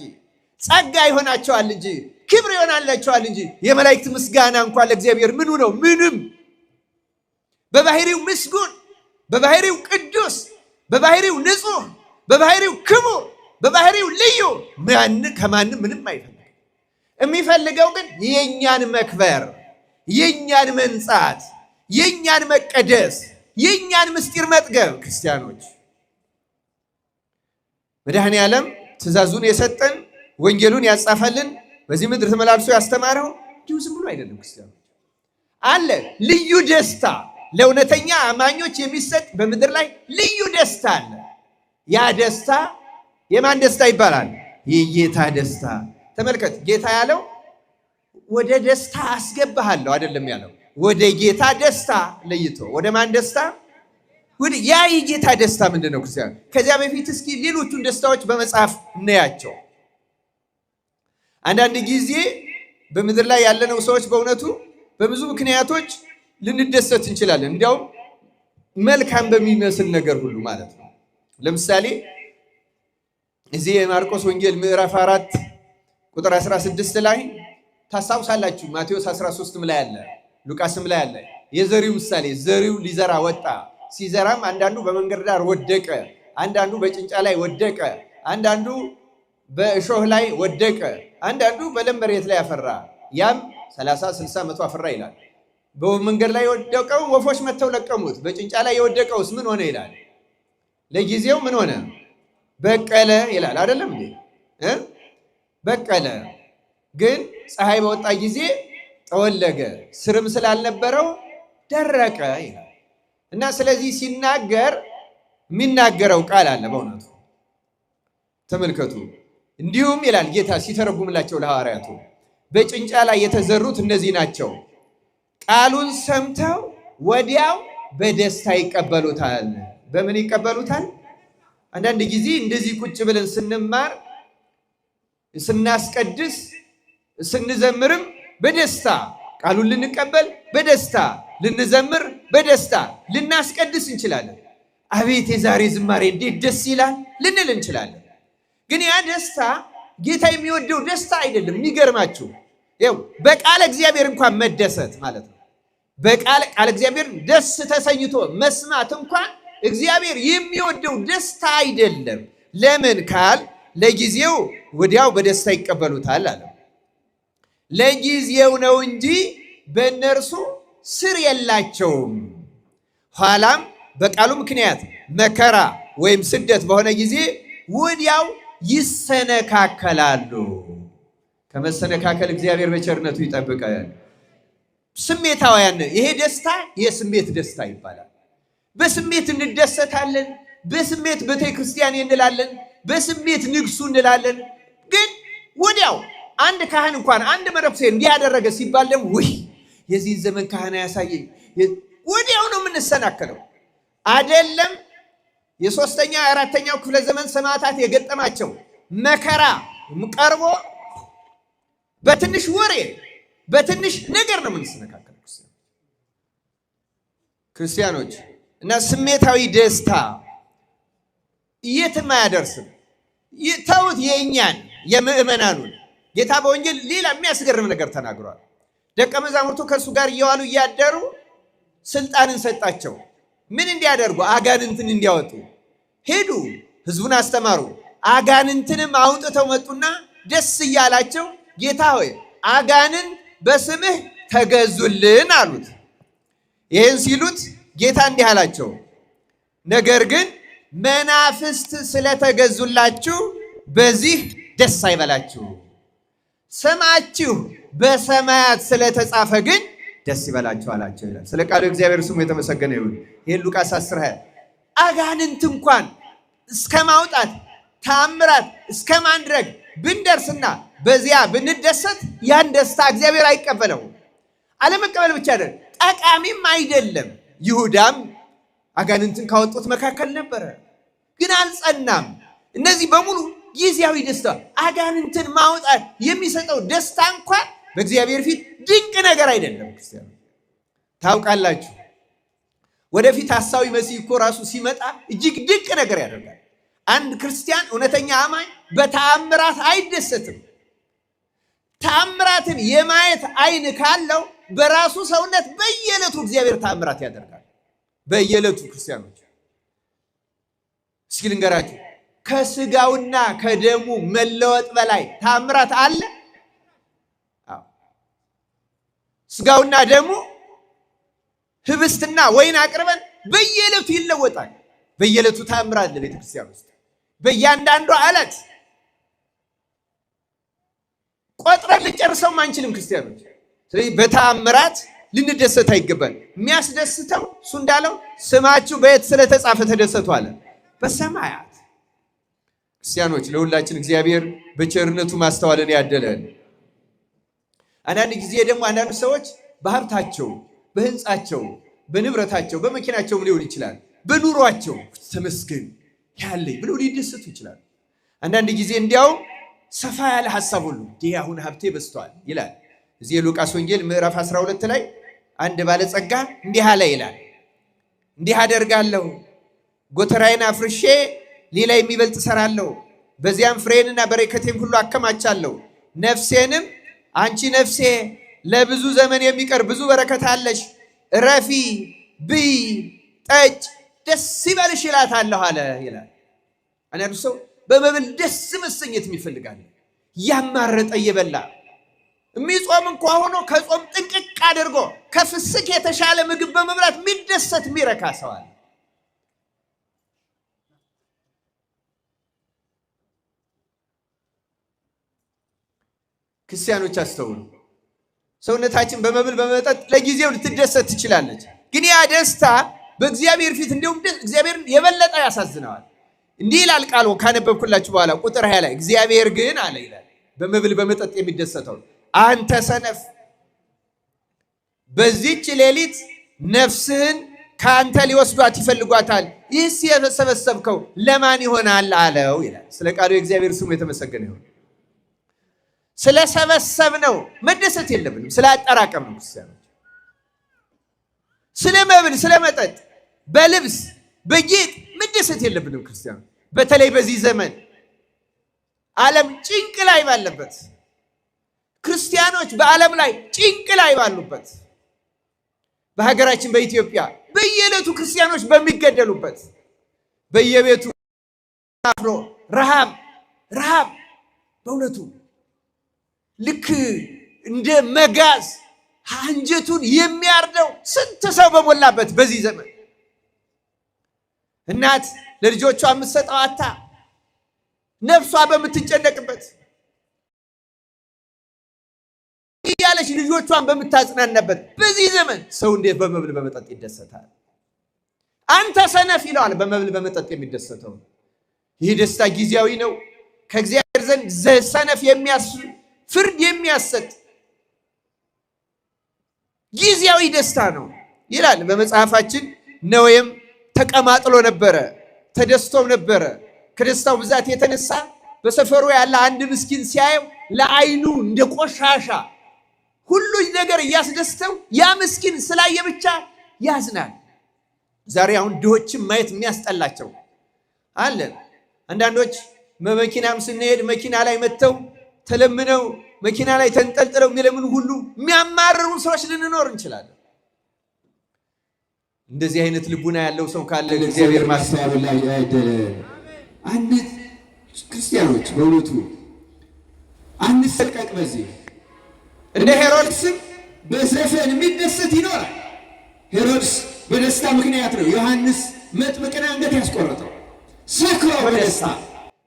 ጸጋ ይሆናቸዋል እንጂ ክብር ይሆናላቸዋል እንጂ የመላእክት ምስጋና እንኳን ለእግዚአብሔር ምኑ ነው? ምንም። በባህሪው ምስጉን፣ በባህሪው ቅዱስ፣ በባህሪው ንጹሕ፣ በባህሪው ክቡር፣ በባህሪው ልዩ ከማንም ምንም አይፈልግም። የሚፈልገው ግን የእኛን መክበር፣ የእኛን መንጻት፣ የእኛን መቀደስ፣ የእኛን ምስጢር መጥገብ። ክርስቲያኖች፣ መድኃኔ ዓለም ትእዛዙን የሰጠን ወንጌሉን ያጻፈልን በዚህ ምድር ተመላልሶ ያስተማረው እንዲሁ ዝም ብሎ አይደለም። ክርስቲያኖች አለ ልዩ ደስታ ለእውነተኛ አማኞች የሚሰጥ በምድር ላይ ልዩ ደስታ አለ። ያ ደስታ የማን ደስታ ይባላል? የጌታ ደስታ። ተመልከት፣ ጌታ ያለው ወደ ደስታ አስገባሃለሁ አይደለም ያለው፣ ወደ ጌታ ደስታ ለይቶ። ወደ ማን ደስታ? ያ የጌታ ደስታ ምንድን ነው? ክርስቲያን፣ ከዚያ በፊት እስኪ ሌሎቹን ደስታዎች በመጽሐፍ እናያቸው። አንዳንድ ጊዜ በምድር ላይ ያለነው ሰዎች በእውነቱ በብዙ ምክንያቶች ልንደሰት እንችላለን። እንዲያውም መልካም በሚመስል ነገር ሁሉ ማለት ነው። ለምሳሌ እዚህ የማርቆስ ወንጌል ምዕራፍ 4 ቁጥር 16 ላይ ታስታውሳላችሁ። ማቴዎስ 13ም ላይ አለ፣ ሉቃስም ላይ አለ። የዘሪው ምሳሌ፣ ዘሪው ሊዘራ ወጣ። ሲዘራም አንዳንዱ በመንገድ ዳር ወደቀ፣ አንዳንዱ በጭንጫ ላይ ወደቀ፣ አንዳንዱ በእሾህ ላይ ወደቀ፣ አንዳንዱ በለም መሬት ላይ አፈራ። ያም 30፣ 60፣ 100 አፈራ ይላል። በመንገድ ላይ የወደቀው ወፎች መጥተው ለቀሙት። በጭንጫ ላይ የወደቀውስ ምን ሆነ ይላል? ለጊዜው ምን ሆነ? በቀለ ይላል አይደለም እንዴ? በቀለ ግን ፀሐይ በወጣ ጊዜ ጠወለገ፣ ስርም ስላልነበረው ደረቀ ይላል። እና ስለዚህ ሲናገር የሚናገረው ቃል አለ። በእውነቱ ተመልከቱ። እንዲሁም ይላል ጌታ ሲተረጉምላቸው ለሐዋርያቱ በጭንጫ ላይ የተዘሩት እነዚህ ናቸው፣ ቃሉን ሰምተው ወዲያው በደስታ ይቀበሉታል። በምን ይቀበሉታል? አንዳንድ ጊዜ እንደዚህ ቁጭ ብለን ስንማር፣ ስናስቀድስ፣ ስንዘምርም በደስታ ቃሉን ልንቀበል በደስታ ልንዘምር በደስታ ልናስቀድስ እንችላለን። አቤት የዛሬ ዝማሬ እንዴት ደስ ይላል ልንል እንችላለን። ግን ያ ደስታ ጌታ የሚወደው ደስታ አይደለም። የሚገርማችሁ ይኸው በቃለ እግዚአብሔር እንኳን መደሰት ማለት ነው። በቃለ እግዚአብሔር ደስ ተሰኝቶ መስማት እንኳን እግዚአብሔር የሚወደው ደስታ አይደለም። ለምን ካል ለጊዜው ወዲያው በደስታ ይቀበሉታል አለ። ለጊዜው ነው እንጂ በእነርሱ ስር የላቸውም። ኋላም በቃሉ ምክንያት መከራ ወይም ስደት በሆነ ጊዜ ወዲያው ይሰነካከላሉ። ከመሰነካከል እግዚአብሔር በቸርነቱ ይጠብቃል። ስሜታውያን፣ ይሄ ደስታ የስሜት ደስታ ይባላል። በስሜት እንደሰታለን፣ በስሜት ቤተ ክርስቲያን እንላለን፣ በስሜት ንግሱ እንላለን። ግን ወዲያው አንድ ካህን እንኳን አንድ መነኩሴ እንዲያደረገ ሲባል ደግሞ ውይ የዚህ ዘመን ካህን ያሳየኝ፣ ወዲያው ነው የምንሰናከለው። አይደለም የሶስተኛ የአራተኛው ክፍለ ዘመን ሰማዕታት የገጠማቸው መከራ ቀርቦ በትንሽ ወሬ በትንሽ ነገር ነው የምንሰነካከለው ክርስቲያኖች። እና ስሜታዊ ደስታ የትም አያደርስም። ተውት የእኛን የምእመናኑን። ጌታ በወንጌል ሌላ የሚያስገርም ነገር ተናግሯል። ደቀ መዛሙርቱ ከእሱ ጋር እየዋሉ እያደሩ ስልጣንን ሰጣቸው። ምን እንዲያደርጉ? አጋንንትን እንዲያወጡ ሄዱ። ህዝቡን አስተማሩ። አጋንንትንም አውጥተው መጡና ደስ እያላቸው ጌታ ሆይ አጋንንት በስምህ ተገዙልን አሉት። ይህን ሲሉት ጌታ እንዲህ አላቸው፣ ነገር ግን መናፍስት ስለተገዙላችሁ በዚህ ደስ አይበላችሁ፣ ስማችሁ በሰማያት ስለተጻፈ ግን ደስ ይበላችሁ አላቸው ይላል። ስለ ቃሉ እግዚአብሔር ስሙ የተመሰገነ ይሁን። ይህን ሉቃስ 10:20 አጋንንት እንኳን እስከ ማውጣት ተአምራት እስከ ማድረግ ብንደርስና በዚያ ብንደሰት ያን ደስታ እግዚአብሔር አይቀበለው። አለመቀበል ብቻ አይደለም ጠቃሚም አይደለም። ይሁዳም አጋንንትን ካወጡት መካከል ነበረ፣ ግን አልጸናም። እነዚህ በሙሉ ጊዜያዊ ደስታ። አጋንንትን ማውጣት የሚሰጠው ደስታ እንኳን በእግዚአብሔር ፊት ድንቅ ነገር አይደለም። ክርስቲያኑ ታውቃላችሁ፣ ወደፊት ሐሳዊ መሲህ እኮ ራሱ ሲመጣ እጅግ ድንቅ ነገር ያደርጋል። አንድ ክርስቲያን እውነተኛ አማኝ በተአምራት አይደሰትም። ተአምራትን የማየት አይን ካለው በራሱ ሰውነት በየዕለቱ እግዚአብሔር ተአምራት ያደርጋል። በየዕለቱ ክርስቲያኖች እስኪ ልንገራችሁ፣ ከስጋውና ከደሙ መለወጥ በላይ ተአምራት አለ? ስጋውና ደሙ ህብስትና ወይን አቅርበን በየዕለቱ ይለወጣል። በየዕለቱ ተአምራት አለ ቤተክርስቲያን ውስጥ በእያንዳንዷ ዕለት ቆጥረን ልጨርሰው አንችልም ክርስቲያኖች። ስለዚህ በተአምራት ልንደሰት አይገባል። የሚያስደስተው እሱ እንዳለው ስማችሁ በየት ስለተጻፈ ተደሰቱ አለ፣ በሰማያት። ክርስቲያኖች ለሁላችን እግዚአብሔር በቸርነቱ ማስተዋልን ያደለን። አንዳንድ ጊዜ ደግሞ አንዳንድ ሰዎች በሀብታቸው፣ በህንፃቸው፣ በንብረታቸው፣ በመኪናቸውም ሊሆን ይችላል፣ በኑሯቸው ተመስገን ያለኝ ብለው ሊደሰቱ ይችላል። አንዳንድ ጊዜ እንዲያውም ሰፋ ያለ ሐሳብ ሁሉ ይህ አሁን ሀብቴ በዝቷል ይላል። እዚህ የሉቃስ ወንጌል ምዕራፍ 12 ላይ አንድ ባለጸጋ እንዲህ አለ ይላል፣ እንዲህ አደርጋለሁ፣ ጎተራዬን አፍርሼ ሌላ የሚበልጥ እሰራለሁ፣ በዚያም ፍሬንና በረከቴም ሁሉ አከማቻለሁ። ነፍሴንም አንቺ ነፍሴ ለብዙ ዘመን የሚቀር ብዙ በረከት አለሽ፣ እረፊ፣ ብይ፣ ጠጭ፣ ደስ ይበልሽ ይላታለሁ አለ ይላል። አንዳንዱ ሰው በመብል ደስ መሰኘት ይፈልጋል፣ ያማረጠ እየበላ የሚጾም እንኳን ሆኖ ከጾም ጥንቅቅ አድርጎ ከፍስክ የተሻለ ምግብ በመብላት የሚደሰት የሚረካ ሰው አለ። ክርስቲያኖች አስተውሉ። ሰውነታችን በመብል በመጠጥ ለጊዜው ልትደሰት ትችላለች፣ ግን ያ ደስታ በእግዚአብሔር ፊት እንዲሁም እግዚአብሔርን የበለጠ ያሳዝነዋል። እንዲህ ይላል ቃሉ ካነበብኩላችሁ በኋላ ቁጥር 20 ላይ እግዚአብሔር ግን አለ ይላል በመብል በመጠጥ የሚደሰተው አንተ ሰነፍ በዚህች ሌሊት ነፍስህን ከአንተ ሊወስዷት ይፈልጓታል፣ ይህስ የሰበሰብከው ለማን ይሆናል አለው ይላል። ስለ ቃሉ የእግዚአብሔር ስሙ የተመሰገነ ይሁን። ስለሰበሰብነው መደሰት የለብንም፣ ስላጠራቀም ነው ክርስቲያኖች። ስለ መብል፣ ስለ መጠጥ፣ በልብስ በጌጥ መደሰት የለብንም ክርስቲያኖች። በተለይ በዚህ ዘመን ዓለም ጭንቅ ላይ ባለበት፣ ክርስቲያኖች በዓለም ላይ ጭንቅ ላይ ባሉበት፣ በሀገራችን በኢትዮጵያ በየዕለቱ ክርስቲያኖች በሚገደሉበት፣ በየቤቱ አፍሮ ረሃብ በእውነቱ ልክ እንደ መጋዝ አንጀቱን የሚያርደው ስንት ሰው በሞላበት በዚህ ዘመን እናት ለልጆቿ የምትሰጠው አታ ነፍሷ በምትጨነቅበት እያለች ልጆቿን በምታጽናናበት በዚህ ዘመን ሰው እንዴት በመብል በመጠጥ ይደሰታል? አንተ ሰነፍ ይለዋል በመብል በመጠጥ የሚደሰተው። ይህ ደስታ ጊዜያዊ ነው፣ ከእግዚአብሔር ዘንድ ሰነፍ ፍርድ የሚያሰጥ ጊዜያዊ ደስታ ነው ይላል በመጽሐፋችን። ነዌም ተቀማጥሎ ነበረ፣ ተደስቶም ነበረ። ከደስታው ብዛት የተነሳ በሰፈሩ ያለ አንድ ምስኪን ሲያየው ለዓይኑ እንደ ቆሻሻ ሁሉ ነገር እያስደስተው ያ ምስኪን ስላየ ብቻ ያዝናል። ዛሬ አሁን ድሆችን ማየት የሚያስጠላቸው አለን። አንዳንዶች በመኪናም ስንሄድ መኪና ላይ መጥተው ተለምነው መኪና ላይ ተንጠልጥለው የሚለምን ሁሉ የሚያማርሩ ሰዎች ልንኖር እንችላለን። እንደዚህ አይነት ልቡና ያለው ሰው ካለ እግዚአብሔር ማስተዋል ላይ አይደለም። አንድ ክርስቲያኖች በእውነቱ አንሰቀቅ። በዚህ እንደ ሄሮድስም በዘፈን የሚደሰት ይኖራል። ሄሮድስ በደስታ ምክንያት ነው ዮሐንስ መጥምቅን አንገት ያስቆረጠው። ሰክሮ በደስታ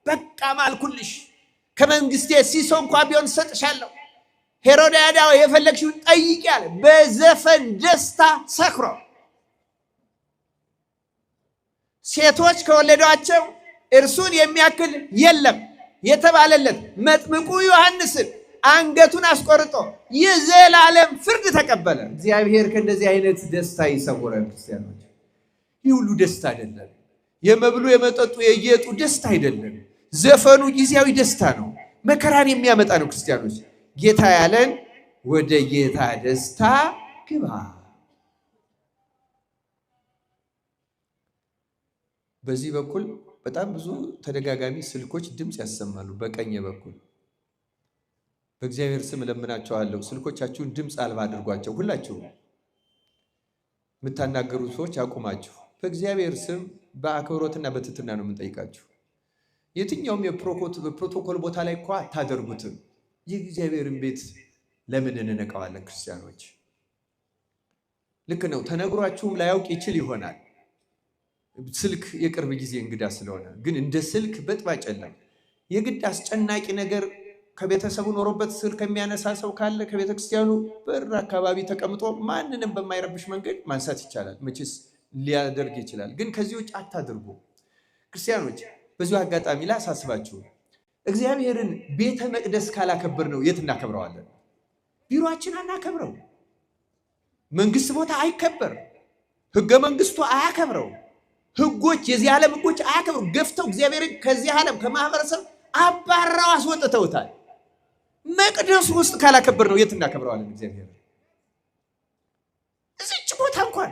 በቃ ማልኩልሽ ከመንግስቴ ሲሶ እንኳን ቢሆን ሰጥሻለሁ፣ ሄሮድያዳ የፈለግሽውን ጠይቂ ያለ በዘፈን ደስታ ሰክሮ ሴቶች ከወለዷቸው እርሱን የሚያክል የለም የተባለለት መጥምቁ ዮሐንስን አንገቱን አስቆርጦ የዘላለም ፍርድ ተቀበለ። እግዚአብሔር ከእንደዚህ አይነት ደስታ ይሰውረን ክርስቲያኖች። ይህ ሁሉ ደስታ አይደለም። የመብሉ የመጠጡ የጌጡ ደስታ አይደለም። ዘፈኑ ጊዜያዊ ደስታ ነው፣ መከራን የሚያመጣ ነው። ክርስቲያኖች ጌታ ያለን ወደ ጌታ ደስታ ግባ። በዚህ በኩል በጣም ብዙ ተደጋጋሚ ስልኮች ድምፅ ያሰማሉ። በቀኝ በኩል በእግዚአብሔር ስም እለምናቸዋለሁ፣ ስልኮቻችሁን ድምፅ አልባ አድርጓቸው። ሁላችሁ የምታናገሩ ሰዎች አቁማችሁ፣ በእግዚአብሔር ስም በአክብሮትና በትህትና ነው የምንጠይቃችሁ። የትኛውም የፕሮቶኮል ቦታ ላይ እኮ አታደርጉትም። የእግዚአብሔርን ቤት ለምን እንነቀዋለን? ክርስቲያኖች ልክ ነው፣ ተነግሯችሁም ላያውቅ ይችል ይሆናል። ስልክ የቅርብ ጊዜ እንግዳ ስለሆነ፣ ግን እንደ ስልክ በጥባጭ የለም። የግድ አስጨናቂ ነገር ከቤተሰቡ ኖሮበት ስልክ የሚያነሳ ሰው ካለ ከቤተ ክርስቲያኑ በር አካባቢ ተቀምጦ ማንንም በማይረብሽ መንገድ ማንሳት ይቻላል። መቼስ ሊያደርግ ይችላል፣ ግን ከዚህ ውጭ አታድርጉ ክርስቲያኖች። በዚሁ አጋጣሚ ላሳስባችሁ፣ እግዚአብሔርን ቤተ መቅደስ ካላከበር ነው የት እናከብረዋለን? ቢሮአችን አናከብረው፣ መንግስት ቦታ አይከበር፣ ህገ መንግስቱ አያከብረው፣ ህጎች የዚህ ዓለም ህጎች አያከብሩ። ገፍተው እግዚአብሔርን ከዚህ ዓለም ከማህበረሰብ አባራው አስወጥተውታል። መቅደሱ ውስጥ ካላከበር ነው የት እናከብረዋለን? እግዚአብሔር እዚች ቦታ እንኳን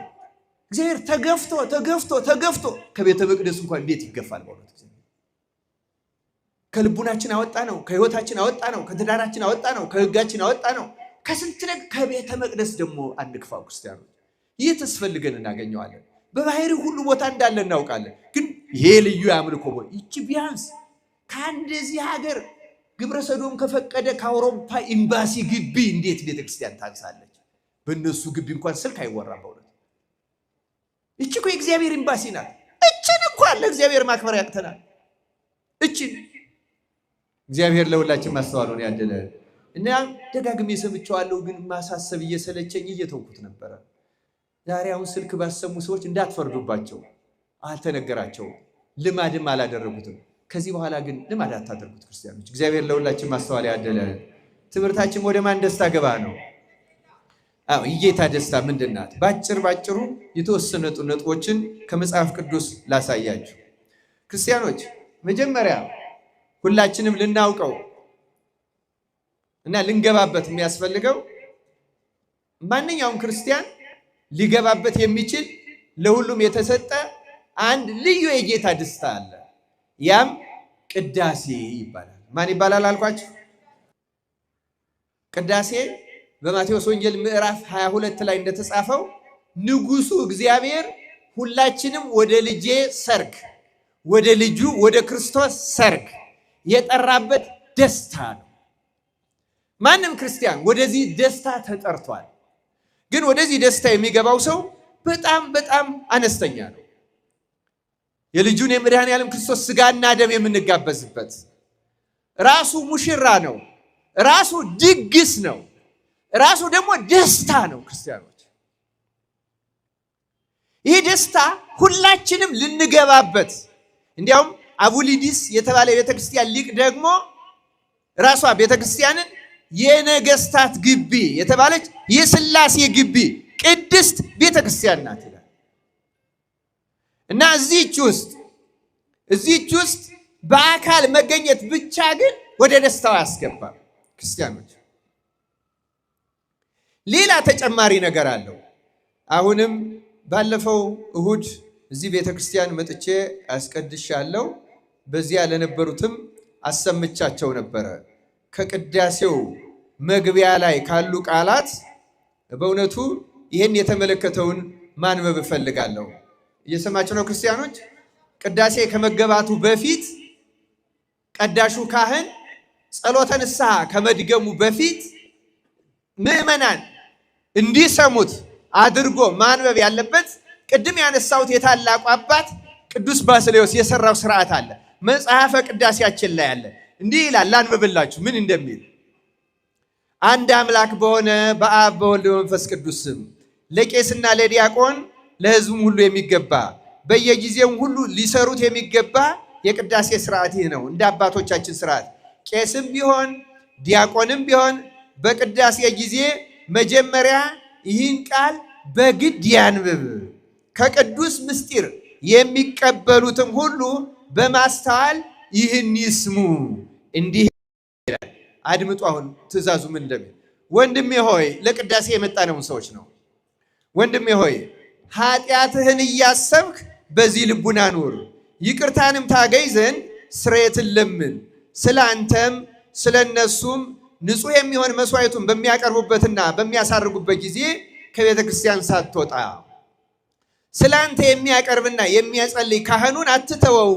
እግዚአብሔር ተገፍቶ ከቤተ መቅደሱ እንኳን እንዴት ይገፋል? በእውነት ከልቡናችን አወጣ ነው፣ ከህይወታችን አወጣ ነው፣ ከትዳራችን አወጣ ነው፣ ከህጋችን አወጣ ነው። ከስንት ነገር ከቤተ መቅደስ ደግሞ አንክፋው ክርስቲያኖች። ይህ ተስፈልገን እናገኘዋለን። በባህሪ ሁሉ ቦታ እንዳለ እናውቃለን። ግን ይሄ ልዩ ያምልኮ ቦታ ይቺ ቢያንስ ከአንደዚህ ሀገር ግብረ ሰዶም ከፈቀደ ከአውሮፓ ኤምባሲ ግቢ እንዴት ቤተክርስቲያን ታንሳለች? በእነሱ ግቢ እንኳን ስልክ አይወራም። በእውነት እቺ እኮ የእግዚአብሔር ኤምባሲ ናት። እችን እንኳን ለእግዚአብሔር ማክበር ያቅተናል። እችን እግዚአብሔር ለሁላችን ማስተዋሉን ያድለን። እና ደጋግሜ ሰምቼዋለሁ፣ ግን ማሳሰብ እየሰለቸኝ እየተውኩት ነበረ። ዛሬ አሁን ስልክ ባሰሙ ሰዎች እንዳትፈርዱባቸው፣ አልተነገራቸውም፣ ልማድም አላደረጉትም። ከዚህ በኋላ ግን ልማድ አታደርጉት ክርስቲያኖች። እግዚአብሔር ለሁላችን ማስተዋል ያድለን። ትምህርታችን ወደ ማን ደስታ ገባ ነው? የጌታ ደስታ ምንድን ናት? ባጭሩ የተወሰኑ ነጥቦችን ከመጽሐፍ ቅዱስ ላሳያችሁ። ክርስቲያኖች መጀመሪያ ሁላችንም ልናውቀው እና ልንገባበት የሚያስፈልገው ማንኛውም ክርስቲያን ሊገባበት የሚችል ለሁሉም የተሰጠ አንድ ልዩ የጌታ ደስታ አለ። ያም ቅዳሴ ይባላል። ማን ይባላል አልኳችሁ? ቅዳሴ በማቴዎስ ወንጌል ምዕራፍ 22 ላይ እንደተጻፈው ንጉሡ እግዚአብሔር ሁላችንም ወደ ልጄ ሰርግ፣ ወደ ልጁ ወደ ክርስቶስ ሰርግ የጠራበት ደስታ ነው። ማንም ክርስቲያን ወደዚህ ደስታ ተጠርቷል። ግን ወደዚህ ደስታ የሚገባው ሰው በጣም አነስተኛ ነው። የልጁን የመድኃኔዓለም ክርስቶስ ሥጋና ደም የምንጋበዝበት ራሱ ሙሽራ ነው፣ ራሱ ድግስ ነው፣ ራሱ ደግሞ ደስታ ነው። ክርስቲያኖች ይህ ደስታ ሁላችንም ልንገባበት፣ እንዲያውም አቡሊዲስ የተባለ የቤተክርስቲያን ሊቅ ደግሞ ራሷ ቤተክርስቲያንን የነገስታት ግቢ የተባለች የሥላሴ ግቢ ቅድስት ቤተክርስቲያን ናት ይላል። እና እዚህች ውስጥ በአካል መገኘት ብቻ ግን ወደ ደስታው ያስገባል። ክርስቲያኖች ሌላ ተጨማሪ ነገር አለው። አሁንም ባለፈው እሁድ እዚህ ቤተክርስቲያን መጥቼ አስቀድሻለሁ። በዚያ ለነበሩትም አሰምቻቸው ነበረ። ከቅዳሴው መግቢያ ላይ ካሉ ቃላት በእውነቱ ይህን የተመለከተውን ማንበብ እፈልጋለሁ። እየሰማችሁ ነው ክርስቲያኖች? ቅዳሴ ከመገባቱ በፊት ቀዳሹ ካህን ጸሎተ ንስሐ ከመድገሙ በፊት ምዕመናን እንዲሰሙት አድርጎ ማንበብ ያለበት ቅድም ያነሳሁት የታላቁ አባት ቅዱስ ባስልዮስ የሰራው ስርዓት አለ። መጽሐፈ ቅዳሴያችን ላይ አለ። እንዲህ ይላል፣ ላንብብላችሁ ምን እንደሚል። አንድ አምላክ በሆነ በአብ በወልድ በመንፈስ ቅዱስ ስም ለቄስና ለዲያቆን ለሕዝቡም ሁሉ የሚገባ በየጊዜውም ሁሉ ሊሰሩት የሚገባ የቅዳሴ ስርዓት ይህ ነው። እንደ አባቶቻችን ስርዓት ቄስም ቢሆን ዲያቆንም ቢሆን በቅዳሴ ጊዜ መጀመሪያ ይህን ቃል በግድ ያንብብ። ከቅዱስ ምስጢር የሚቀበሉትም ሁሉ በማስተዋል ይህን ይስሙ። እንዲህ ይላል። አድምጡ። አሁን ትእዛዙ ምን እንደሚል። ወንድሜ ሆይ፣ ለቅዳሴ የመጣነውን ሰዎች ነው። ወንድሜ ሆይ ኃጢአትህን እያሰብክ በዚህ ልቡና ኑር። ይቅርታንም ታገኝ ዘንድ ስርየትን ለምን። ስለ አንተም ስለ እነሱም ንጹሕ የሚሆን መስዋዕቱን በሚያቀርቡበትና በሚያሳርጉበት ጊዜ ከቤተ ክርስቲያን ሳትወጣ ስለ አንተ የሚያቀርብና የሚያጸልይ ካህኑን አትተወው።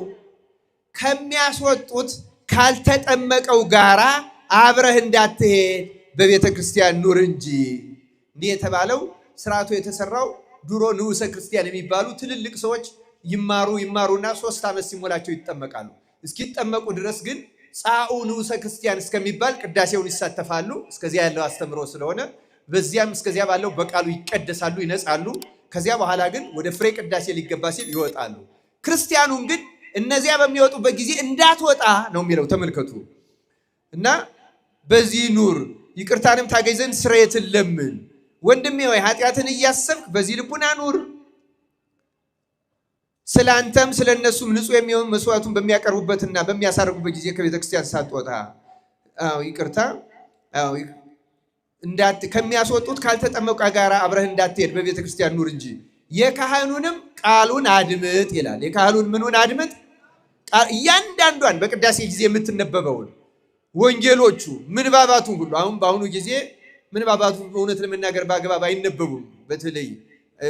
ከሚያስወጡት ካልተጠመቀው ጋራ አብረህ እንዳትሄድ በቤተ ክርስቲያን ኑር እንጂ። እንዲህ የተባለው ስርዓቱ የተሰራው ድሮ ንዑሰ ክርስቲያን የሚባሉ ትልልቅ ሰዎች ይማሩና 3 ዓመት ሲሞላቸው ይጠመቃሉ። እስኪጠመቁ ድረስ ግን ጻኡ ንዑሰ ክርስቲያን እስከሚባል ቅዳሴውን ይሳተፋሉ። እስከዚያ ያለው አስተምሮ ስለሆነ በዚያም እስከዚያ ባለው በቃሉ ይቀደሳሉ፣ ይነጻሉ። ከዚያ በኋላ ግን ወደ ፍሬ ቅዳሴ ሊገባ ሲል ይወጣሉ። ክርስቲያኑን ግን እነዚያ በሚወጡበት ጊዜ እንዳትወጣ ነው የሚለው። ተመልከቱ። እና በዚህ ኑር፣ ይቅርታንም ታገኝ ዘንድ ስርየትን ለምን። ወንድሜ ሆይ ኃጢአትን እያሰብክ በዚህ ልቡና ኑር። ስለ አንተም ስለ እነሱም ንጹሕ የሚሆን መስዋዕቱን በሚያቀርቡበትና በሚያሳርጉበት ጊዜ ከቤተ ክርስቲያን ሳትወጣ ይቅርታ ከሚያስወጡት ካልተጠመቁ ጋር አብረህ እንዳትሄድ በቤተ ክርስቲያን ኑር እንጂ የካህኑንም ቃሉን አድምጥ ይላል። የካህኑን ምኑን አድምጥ? እያንዳንዷን በቅዳሴ ጊዜ የምትነበበውን ወንጌሎቹ ምንባባቱን ሁሉ። አሁን በአሁኑ ጊዜ ምንባባቱ እውነት ለመናገር በአግባብ አይነበቡም። በተለይ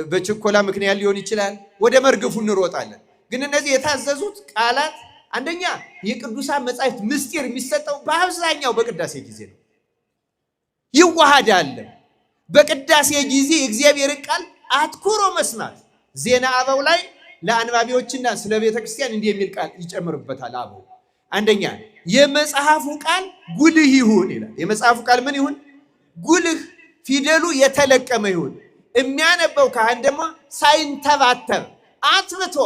በችኮላ ምክንያት ሊሆን ይችላል። ወደ መርገፉ እንሮጣለን። ግን እነዚህ የታዘዙት ቃላት አንደኛ የቅዱሳን መጻሕፍት ምስጢር የሚሰጠው በአብዛኛው በቅዳሴ ጊዜ ነው። ይዋሃዳል። በቅዳሴ ጊዜ የእግዚአብሔርን ቃል አትኩሮ መስማት። ዜና አበው ላይ ለአንባቢዎችና ስለ ቤተ ክርስቲያን እንዲህ የሚል ቃል ይጨምርበታል አበው። አንደኛ የመጽሐፉ ቃል ጉልህ ይሁን ይላል። የመጽሐፉ ቃል ምን ይሁን? ጉልህ፣ ፊደሉ የተለቀመ ይሁን። የሚያነበው ካህን ደግሞ ሳይንተባተብ አጥርቶ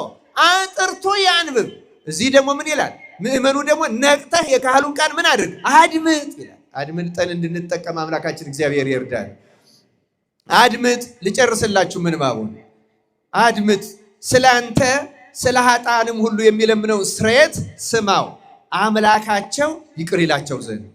አጥርቶ ያንብብ። እዚህ ደግሞ ምን ይላል? ምእመኑ ደግሞ ነቅተህ የካህሉን ቃል ምን አድርግ? አድምጥ ይላል። አድምጠን እንድንጠቀም አምላካችን እግዚአብሔር ይርዳል። አድምጥ። ልጨርስላችሁ ምንባቡን። አድምጥ። ስለ አንተ ስለ ኃጥአንም ሁሉ የሚለምነው ስርየት ስማው፣ አምላካቸው ይቅር ይላቸው ዘንድ።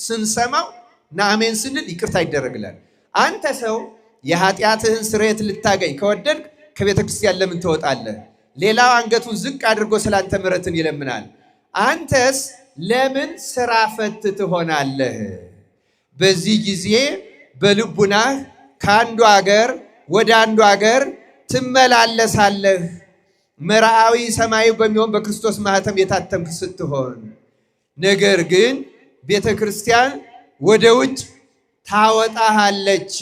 ስንሰማው እና አሜን ስንል ይቅርታ ይደረግላል። አንተ ሰው የኃጢአትህን ስርየት ልታገኝ ከወደድክ ከቤተ ክርስቲያን ለምን ትወጣለህ? ሌላው አንገቱን ዝቅ አድርጎ ስላንተ ምሕረትን ይለምናል። አንተስ ለምን ስራ ፈት ትሆናለህ? በዚህ ጊዜ በልቡናህ ከአንዱ አገር ወደ አንዱ አገር ትመላለሳለህ። መርዓዊ ሰማያዊ በሚሆን በክርስቶስ ማኅተም የታተምክ ስትሆን፣ ነገር ግን ቤተ ክርስቲያን ወደ ውጭ ታወጣሃለች።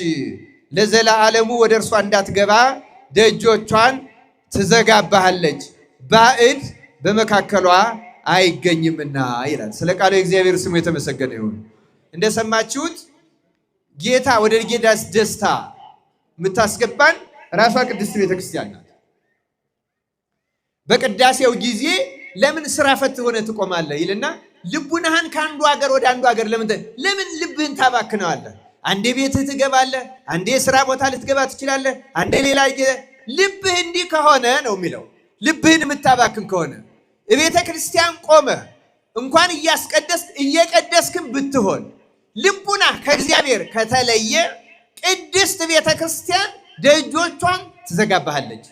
ለዘላለሙ ወደ እርሷ እንዳትገባ ደጆቿን ትዘጋባሃለች፣ ባዕድ በመካከሏ አይገኝምና ይላል። ስለ ቃሉ የእግዚአብሔር ስሙ የተመሰገነ ይሁን። እንደሰማችሁት ጌታ ወደ ጌታ ደስታ የምታስገባን ራሷ ቅድስት ቤተክርስቲያን ናት። በቅዳሴው ጊዜ ለምን ስራ ፈት ሆነ ትቆማለህ ይልና ልቡናህን ከአንዱ ሀገር ወደ አንዱ ሀገር ለምን ልብህን ታባክነዋለህ? አንዴ ቤትህ ትገባለህ፣ አንዴ ስራ ቦታ ልትገባ ትችላለህ፣ አንዴ ሌላ። ልብህ እንዲህ ከሆነ ነው የሚለው። ልብህን የምታባክን ከሆነ ቤተ ክርስቲያን ቆመ እንኳን እያስቀደስክ እየቀደስክም ብትሆን ልቡና ከእግዚአብሔር ከተለየ ቅድስት ቤተ ክርስቲያን ደጆቿን ትዘጋባሃለች።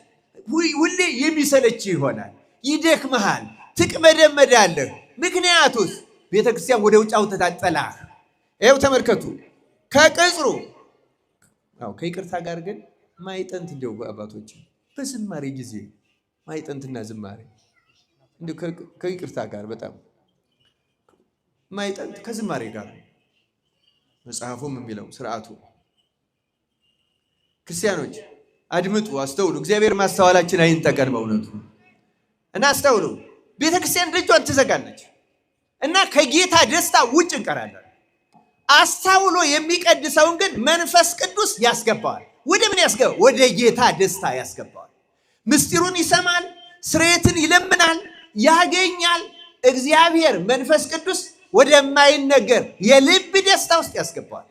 ሁሌ የሚሰለች ይሆናል፣ ይደክመሃል፣ ትቅመደመዳለህ። ምክንያቱስ ቤተ ክርስቲያን ወደ ውጭ አውጥታጠላህ። ይኸው ተመልከቱ። ከቅጽሩ ከይቅርታ ጋር ግን ማይጠንት እንዲው አባቶች በዝማሬ ጊዜ ማይጠንትና ዝማሬ እንዲው ከይቅርታ ጋር በጣም ማይጠንት ከዝማሬ ጋር መጽሐፉም የሚለው ስርዓቱ። ክርስቲያኖች አድምጡ፣ አስተውሉ። እግዚአብሔር ማስተዋላችን አይንጠቀን በእውነቱ እና አስተውሉ። ቤተ ክርስቲያን ደጇን ትዘጋለች እና ከጌታ ደስታ ውጭ እንቀራለን። አስተውሎ የሚቀድሰውን ግን መንፈስ ቅዱስ ያስገባዋል። ወደ ምን ያስገባል? ወደ ጌታ ደስታ ያስገባዋል። ምስጢሩን ይሰማል፣ ስርየትን ይለምናል፣ ያገኛል። እግዚአብሔር መንፈስ ቅዱስ ወደማይነገር የልብ ደስታ ውስጥ ያስገባዋል።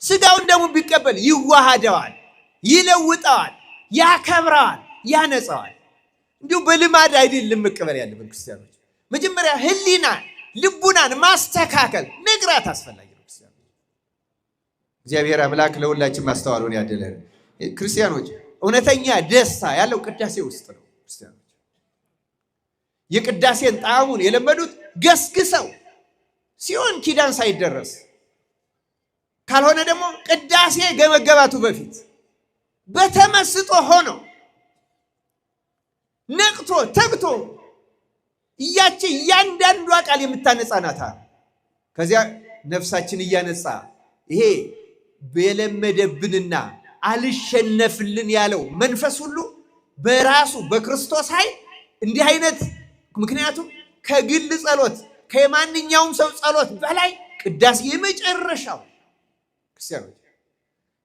ስጋውን ደግሞ ቢቀበል ይዋሃደዋል፣ ይለውጠዋል፣ ያከብረዋል፣ ያነጸዋል። እንዲሁ በልማድ አይደለም መቀበል ያለብን ክርስቲያኖች። መጀመሪያ ህሊናን ልቡናን ማስተካከል መግራት አስፈላጊ ነው። እግዚአብሔር አምላክ ለሁላችን ማስተዋሉን ያደለን። ክርስቲያኖች እውነተኛ ደስታ ያለው ቅዳሴ ውስጥ ነው። ክርስቲያኖች የቅዳሴን ጣዕሙን የለመዱት ገስግሰው ሲሆን ኪዳን ሳይደረስ ካልሆነ ደግሞ ቅዳሴ ከመገባቱ በፊት በተመስጦ ሆኖ ነቅቶ ተግቶ እያንዳንዷ ቃል የምታነጻ ናታ። ከዚያ ነፍሳችን እያነጻ ይሄ በለመደብንና አልሸነፍልን ያለው መንፈስ ሁሉ በራሱ በክርስቶስ ኃይል እንዲህ አይነት ምክንያቱም ከግል ጸሎት ከማንኛውም ሰው ጸሎት በላይ ቅዳሴ የመጨረሻው። ክርስቲያኖች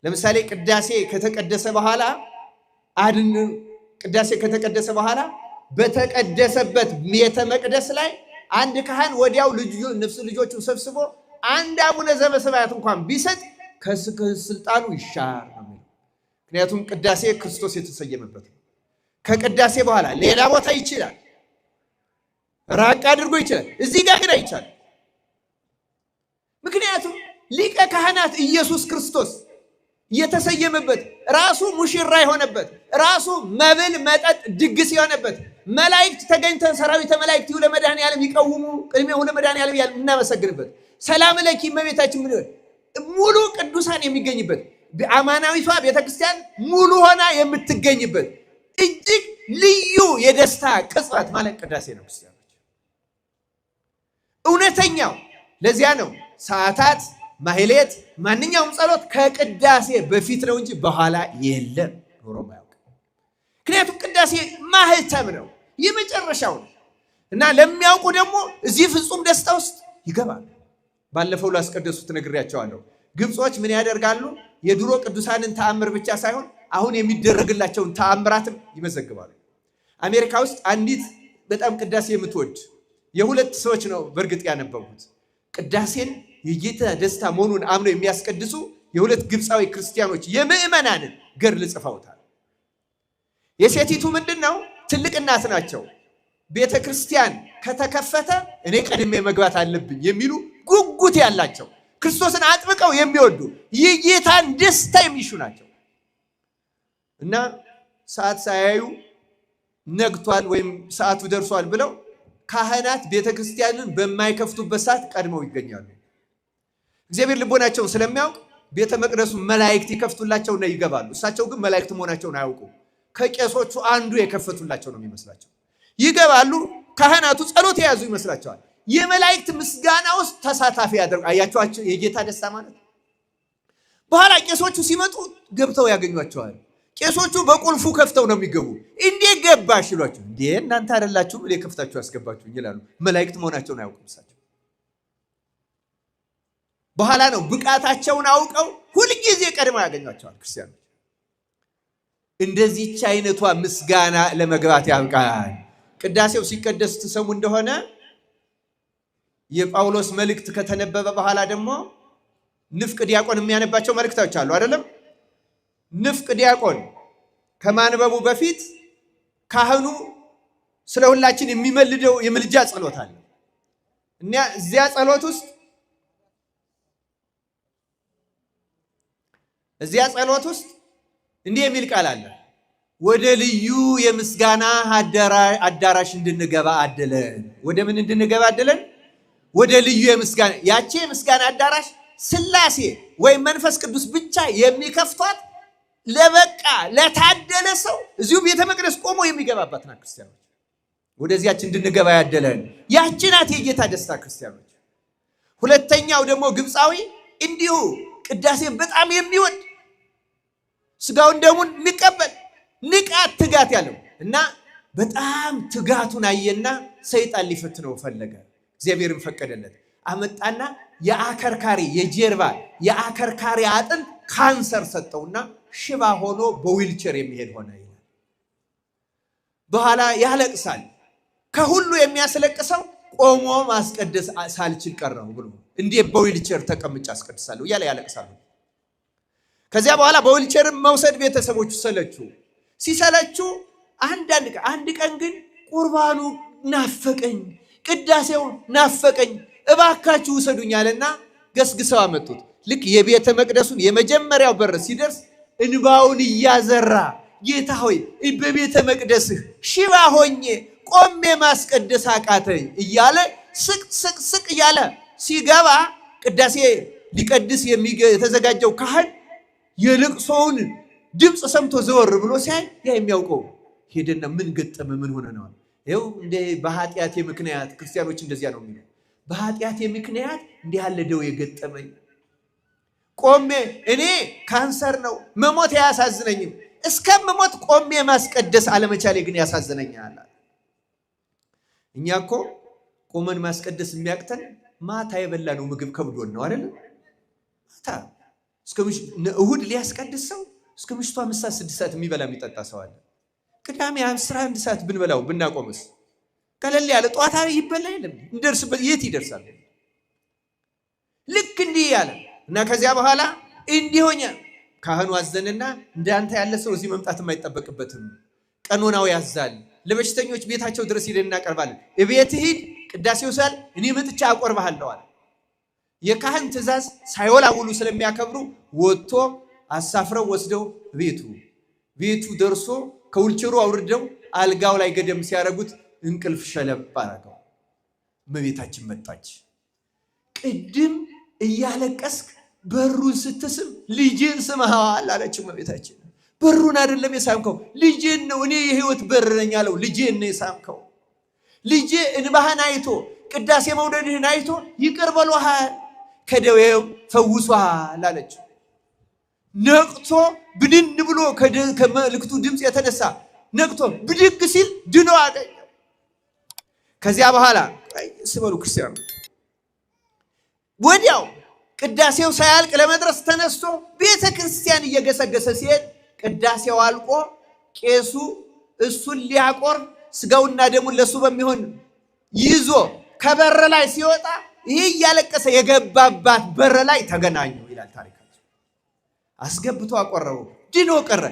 ለምሳሌ ቅዳሴ ከተቀደሰ በኋላ በተቀደሰበት ቤተ መቅደስ ላይ አንድ ካህን ወዲያው ልጆቹን ሰብስቦ አንድ አቡነ ዘበሰማያት እንኳን ቢሰጥ ከስልጣኑ ይሻር ነው። ምክንያቱም ቅዳሴ ክርስቶስ የተሰየመበት ነው። ከቅዳሴ በኋላ ሌላ ቦታ ይችላል፣ ራቅ አድርጎ ይችላል። እዚህ ጋር ግን አይቻልም። ምክንያቱም ሊቀ ካህናት ኢየሱስ ክርስቶስ የተሰየመበት ራሱ ሙሽራ የሆነበት ራሱ መብል መጠጥ ድግስ የሆነበት መላእክት ተገኝተን ሰራዊተ መላእክት ይሁ ለመድኃኔዓለም ይቀውሙ ቅድሜሁ ለመድኃኔዓለም ያለ እናመሰግንበት። ሰላም ለኪ እመቤታችን ሙሉ ቅዱሳን የሚገኝበት አማናዊቷ ቤተክርስቲያን ሙሉ ሆና የምትገኝበት እጅግ ልዩ የደስታ ቅጽበት ማለት ቅዳሴ ነው። ክርስቲያኖች እውነተኛው ለዚያ ነው ሰዓታት ማህሌት ማንኛውም ጸሎት ከቅዳሴ በፊት ነው እንጂ በኋላ የለም ኖሮ ማያውቅ። ምክንያቱም ቅዳሴ ማህተም ነው የመጨረሻው ነው እና ለሚያውቁ ደግሞ እዚህ ፍጹም ደስታ ውስጥ ይገባሉ። ባለፈው ላስቀደሱት ነግሬያቸዋለሁ። ግብጾች ምን ያደርጋሉ? የድሮ ቅዱሳንን ተአምር ብቻ ሳይሆን አሁን የሚደረግላቸውን ተአምራትም ይመዘግባሉ። አሜሪካ ውስጥ አንዲት በጣም ቅዳሴ የምትወድ የሁለት ሰዎች ነው በእርግጥ ያነበቡት። ቅዳሴን የጌታ ደስታ መሆኑን አምነው የሚያስቀድሱ የሁለት ግብፃዊ ክርስቲያኖች የምዕመናንን ገድል ጽፈውታል። የሴቲቱ ምንድነው? ትልቅ እናት ናቸው። ቤተ ክርስቲያን ከተከፈተ እኔ ቀድሜ መግባት አለብኝ የሚሉ ጉጉት ያላቸው ክርስቶስን አጥብቀው የሚወዱ የጌታን ደስታ የሚሹ ናቸው እና ሰዓት ሳያዩ ነግቷል ወይም ሰዓቱ ደርሷል ብለው ካህናት ቤተ ክርስቲያንን በማይከፍቱበት ሰዓት ቀድመው ይገኛሉ። እግዚአብሔር ልቦናቸውን ስለሚያውቅ ቤተ መቅደሱ መላእክት ይከፍቱላቸውና ይገባሉ። እሳቸው ግን መላእክት መሆናቸውን አያውቁም። ከቄሶቹ አንዱ የከፈቱላቸው ነው የሚመስላቸው። ይገባሉ። ካህናቱ ጸሎት የያዙ ይመስላቸዋል። የመላእክት ምስጋና ውስጥ ተሳታፊ ያደርጉ። አያቸዋቸው የጌታ ደስታ ማለት። በኋላ ቄሶቹ ሲመጡ ገብተው ያገኟቸዋል። ቄሶቹ በቁልፉ ከፍተው ነው የሚገቡ። እንዴት ገባሽ ይሏቸው። እንዴ እናንተ አይደላችሁ ብለ ከፍታችሁ ያስገባችሁ ይላሉ። መላእክት መሆናቸውን አያውቁም እሳቸው። በኋላ ነው ብቃታቸውን አውቀው ሁልጊዜ ቀድመው ያገኟቸዋል ክርስቲያኖች። እንደዚህች አይነቷ ምስጋና ለመግባት ያብቃል። ቅዳሴው ሲቀደስ ትሰሙ እንደሆነ የጳውሎስ መልእክት ከተነበበ በኋላ ደግሞ ንፍቅ ዲያቆን የሚያነባቸው መልእክቶች አሉ አይደለም? ንፍቅ ዲያቆን ከማንበቡ በፊት ካህኑ ስለ ሁላችን የሚመልደው የምልጃ ጸሎት አለ እና እዚያ ጸሎት ውስጥ እንዲህ የሚል ቃል አለ። ወደ ልዩ የምስጋና አዳራሽ እንድንገባ አደለን። ወደ ምን እንድንገባ አደለን? ወደ ልዩ የምስጋና። ያቺ የምስጋና አዳራሽ ሥላሴ ወይም መንፈስ ቅዱስ ብቻ የሚከፍቷት ለበቃ ለታደለ ሰው እዚሁ ቤተ መቅደስ ቆሞ የሚገባባት ናት። ክርስቲያኖች ወደዚያች እንድንገባ ያደለን ያቺ ናት የጌታ ደስታ ክርስቲያኖች። ሁለተኛው ደግሞ ግብፃዊ እንዲሁ ቅዳሴን በጣም የሚወድ ስጋውን ደሙን የሚቀበል ንቃት ትጋት ያለው እና በጣም ትጋቱን አየና ሰይጣን ሊፈትነው ፈለገ። እግዚአብሔርን ፈቀደለት። አመጣና የአከርካሪ የጀርባ የአከርካሪ አጥንት ካንሰር ሰጠውና ሽባ ሆኖ በዊልቸር የሚሄድ ሆነ ይላል። በኋላ ያለቅሳል። ከሁሉ የሚያስለቅሰው ቆሞ ማስቀደስ ሳልችል ቀረው ብሎ እንዴት በዊልቸር ተቀምጬ አስቀድሳለሁ እያለ ያለቅሳል። ከዚያ በኋላ በዊልቸር መውሰድ ቤተሰቦቹ ሲሰለቹ አንድ ቀን ግን ቁርባኑ ናፈቀኝ፣ ቅዳሴው ናፈቀኝ፣ እባካችሁ ውሰዱኝ አለና ገስግሰው አመጡት። ልክ የቤተ መቅደሱን የመጀመሪያው በር ሲደርስ እንባውን እያዘራ ጌታ ሆይ በቤተ መቅደስህ ሽባ ሆኜ ቆሜ ማስቀደስ አቃተኝ እያለ ስቅ እያለ ሲገባ ቅዳሴ ሊቀድስ የተዘጋጀው ካህን የልቅሶውን ድምፅ ሰምቶ ዘወር ብሎ ሲያይ ያ የሚያውቀው ሄደና ምን ገጠመ ምን ሆነ ነው። ይኸው እንደ በኃጢአቴ ምክንያት ክርስቲያኖች እንደዚያ ነው የሚለው። በኃጢአቴ ምክንያት እንዲህ ያለ ደዌ የገጠመኝ ቆሜ እኔ ካንሰር ነው መሞት አያሳዝነኝም፣ እስከምሞት ቆሜ ማስቀደስ አለመቻሌ ግን ያሳዝነኛል። እኛ እኮ ቆመን ማስቀደስ የሚያቅተን ማታ የበላነው ምግብ ከብዶን ነው አይደል? ማታ እሁድ ሊያስቀድስ ሰው እስከ ምሽቱ 5 ሰዓት 6 ሰዓት የሚበላ የሚጠጣ ሰው አለ። ቅዳሜ 11 ሰዓት ብንበላው ብናቆምስ ቀለል ያለ ጧታ ይበላ የለም እንደርስበት የት ይደርሳል? ልክ እንዲህ ያለ እና ከዚያ በኋላ እንዲህ ሆኛ ካህኑ አዘነና እንዳንተ ያለ ሰው እዚህ መምጣት የማይጠበቅበትም ቀኖናው ያዛል። ለበሽተኞች ቤታቸው ድረስ ሄደን እናቀርባለን። እቤት ሂድ ቅዳሴው ሳል እኔ መጥቻ አቆርባለሁ አለ። የካህን ትእዛዝ ሳይወላውሉ ስለሚያከብሩ ወጥቶ አሳፍረው ወስደው ቤቱ ደርሶ ከውልቸሩ አውርደው አልጋው ላይ ገደም ሲያረጉት እንቅልፍ ሸለብ አረገው። እመቤታችን መጣች። ቅድም እያለቀስክ በሩን ስትስም ልጄን ስመሃል አለች እመቤታችን። በሩን አይደለም የሳምከው ልጄን ነው፣ እኔ የህይወት በር ነኝ አለው። ልጄን ነው የሳምከው። ልጄ እንባህን አይቶ ቅዳሴ መውደድህን አይቶ ይቅር ብሎሃል፣ ከደዌው ፈውሷል አለችው። ነቅቶ ብድን ብሎ ከመልእክቱ ድምፅ የተነሳ ነቅቶ ብድግ ሲል ድኖ አገኘው። ከዚያ በኋላ ስበሉ ክርስቲያኖች፣ ወዲያው ቅዳሴው ሳያልቅ ለመድረስ ተነስቶ ቤተ ክርስቲያን እየገሰገሰ ሲሄድ ቅዳሴው አልቆ ቄሱ እሱን ሊያቆርብ ስጋውና ደሙን ለሱ በሚሆን ይዞ ከበር ላይ ሲወጣ ይሄ እያለቀሰ የገባባት በር ላይ ተገናኙ ይላል ታሪካቸው። አስገብቶ አቆረበው፣ ድኖ ቀረ።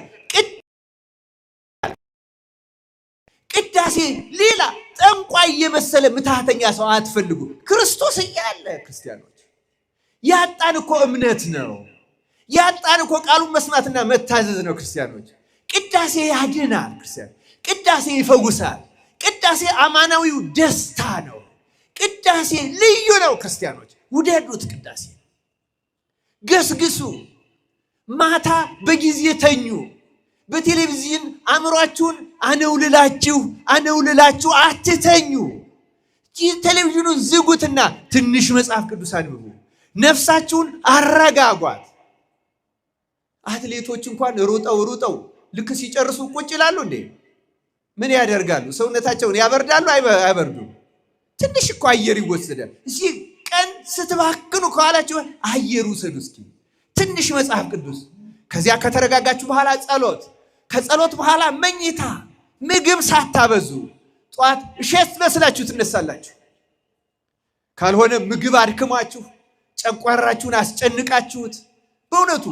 ቅዳሴ ሌላ ጠንቋይ የመሰለ ምትሃተኛ ሰው አትፈልጉ። ክርስቶስ እያለ ክርስቲያኖች ያጣን እኮ እምነት ነው። ያጣን እኮ ቃሉን መስማትና መታዘዝ ነው። ክርስቲያኖች ቅዳሴ ያድናል። ክርስቲያን ቅዳሴ ይፈውሳል። ቅዳሴ አማናዊው ደስታ ነው። ቅዳሴ ልዩ ነው። ክርስቲያኖች ውደዱት። ቅዳሴ ገስግሱ። ማታ በጊዜ ተኙ። በቴሌቪዥን አእምሯችሁን አነውልላችሁ አትተኙ። ቴሌቪዥኑን ዝጉትና ትንሽ መጽሐፍ ቅዱስ አንብቡ። ነፍሳችሁን አረጋጓት። አትሌቶች እንኳን ሩጠው ልክ ሲጨርሱ ቁጭ ይላሉ እንዴ? ምን ያደርጋሉ? ሰውነታቸውን ያበርዳሉ? አይበርዱም? ትንሽ እኮ አየር ይወሰዳል። እዚህ ቀን ስትባክኑ ከኋላችሁ አየር ውሰዱ እስኪ፣ ትንሽ መጽሐፍ ቅዱስ። ከዚያ ከተረጋጋችሁ በኋላ ጸሎት፣ ከጸሎት በኋላ መኝታ። ምግብ ሳታበዙ ጠዋት እሸት መስላችሁ ትነሳላችሁ። ካልሆነ ምግብ አድክሟችሁ ጨጓራችሁን አስጨንቃችሁት በእውነቱ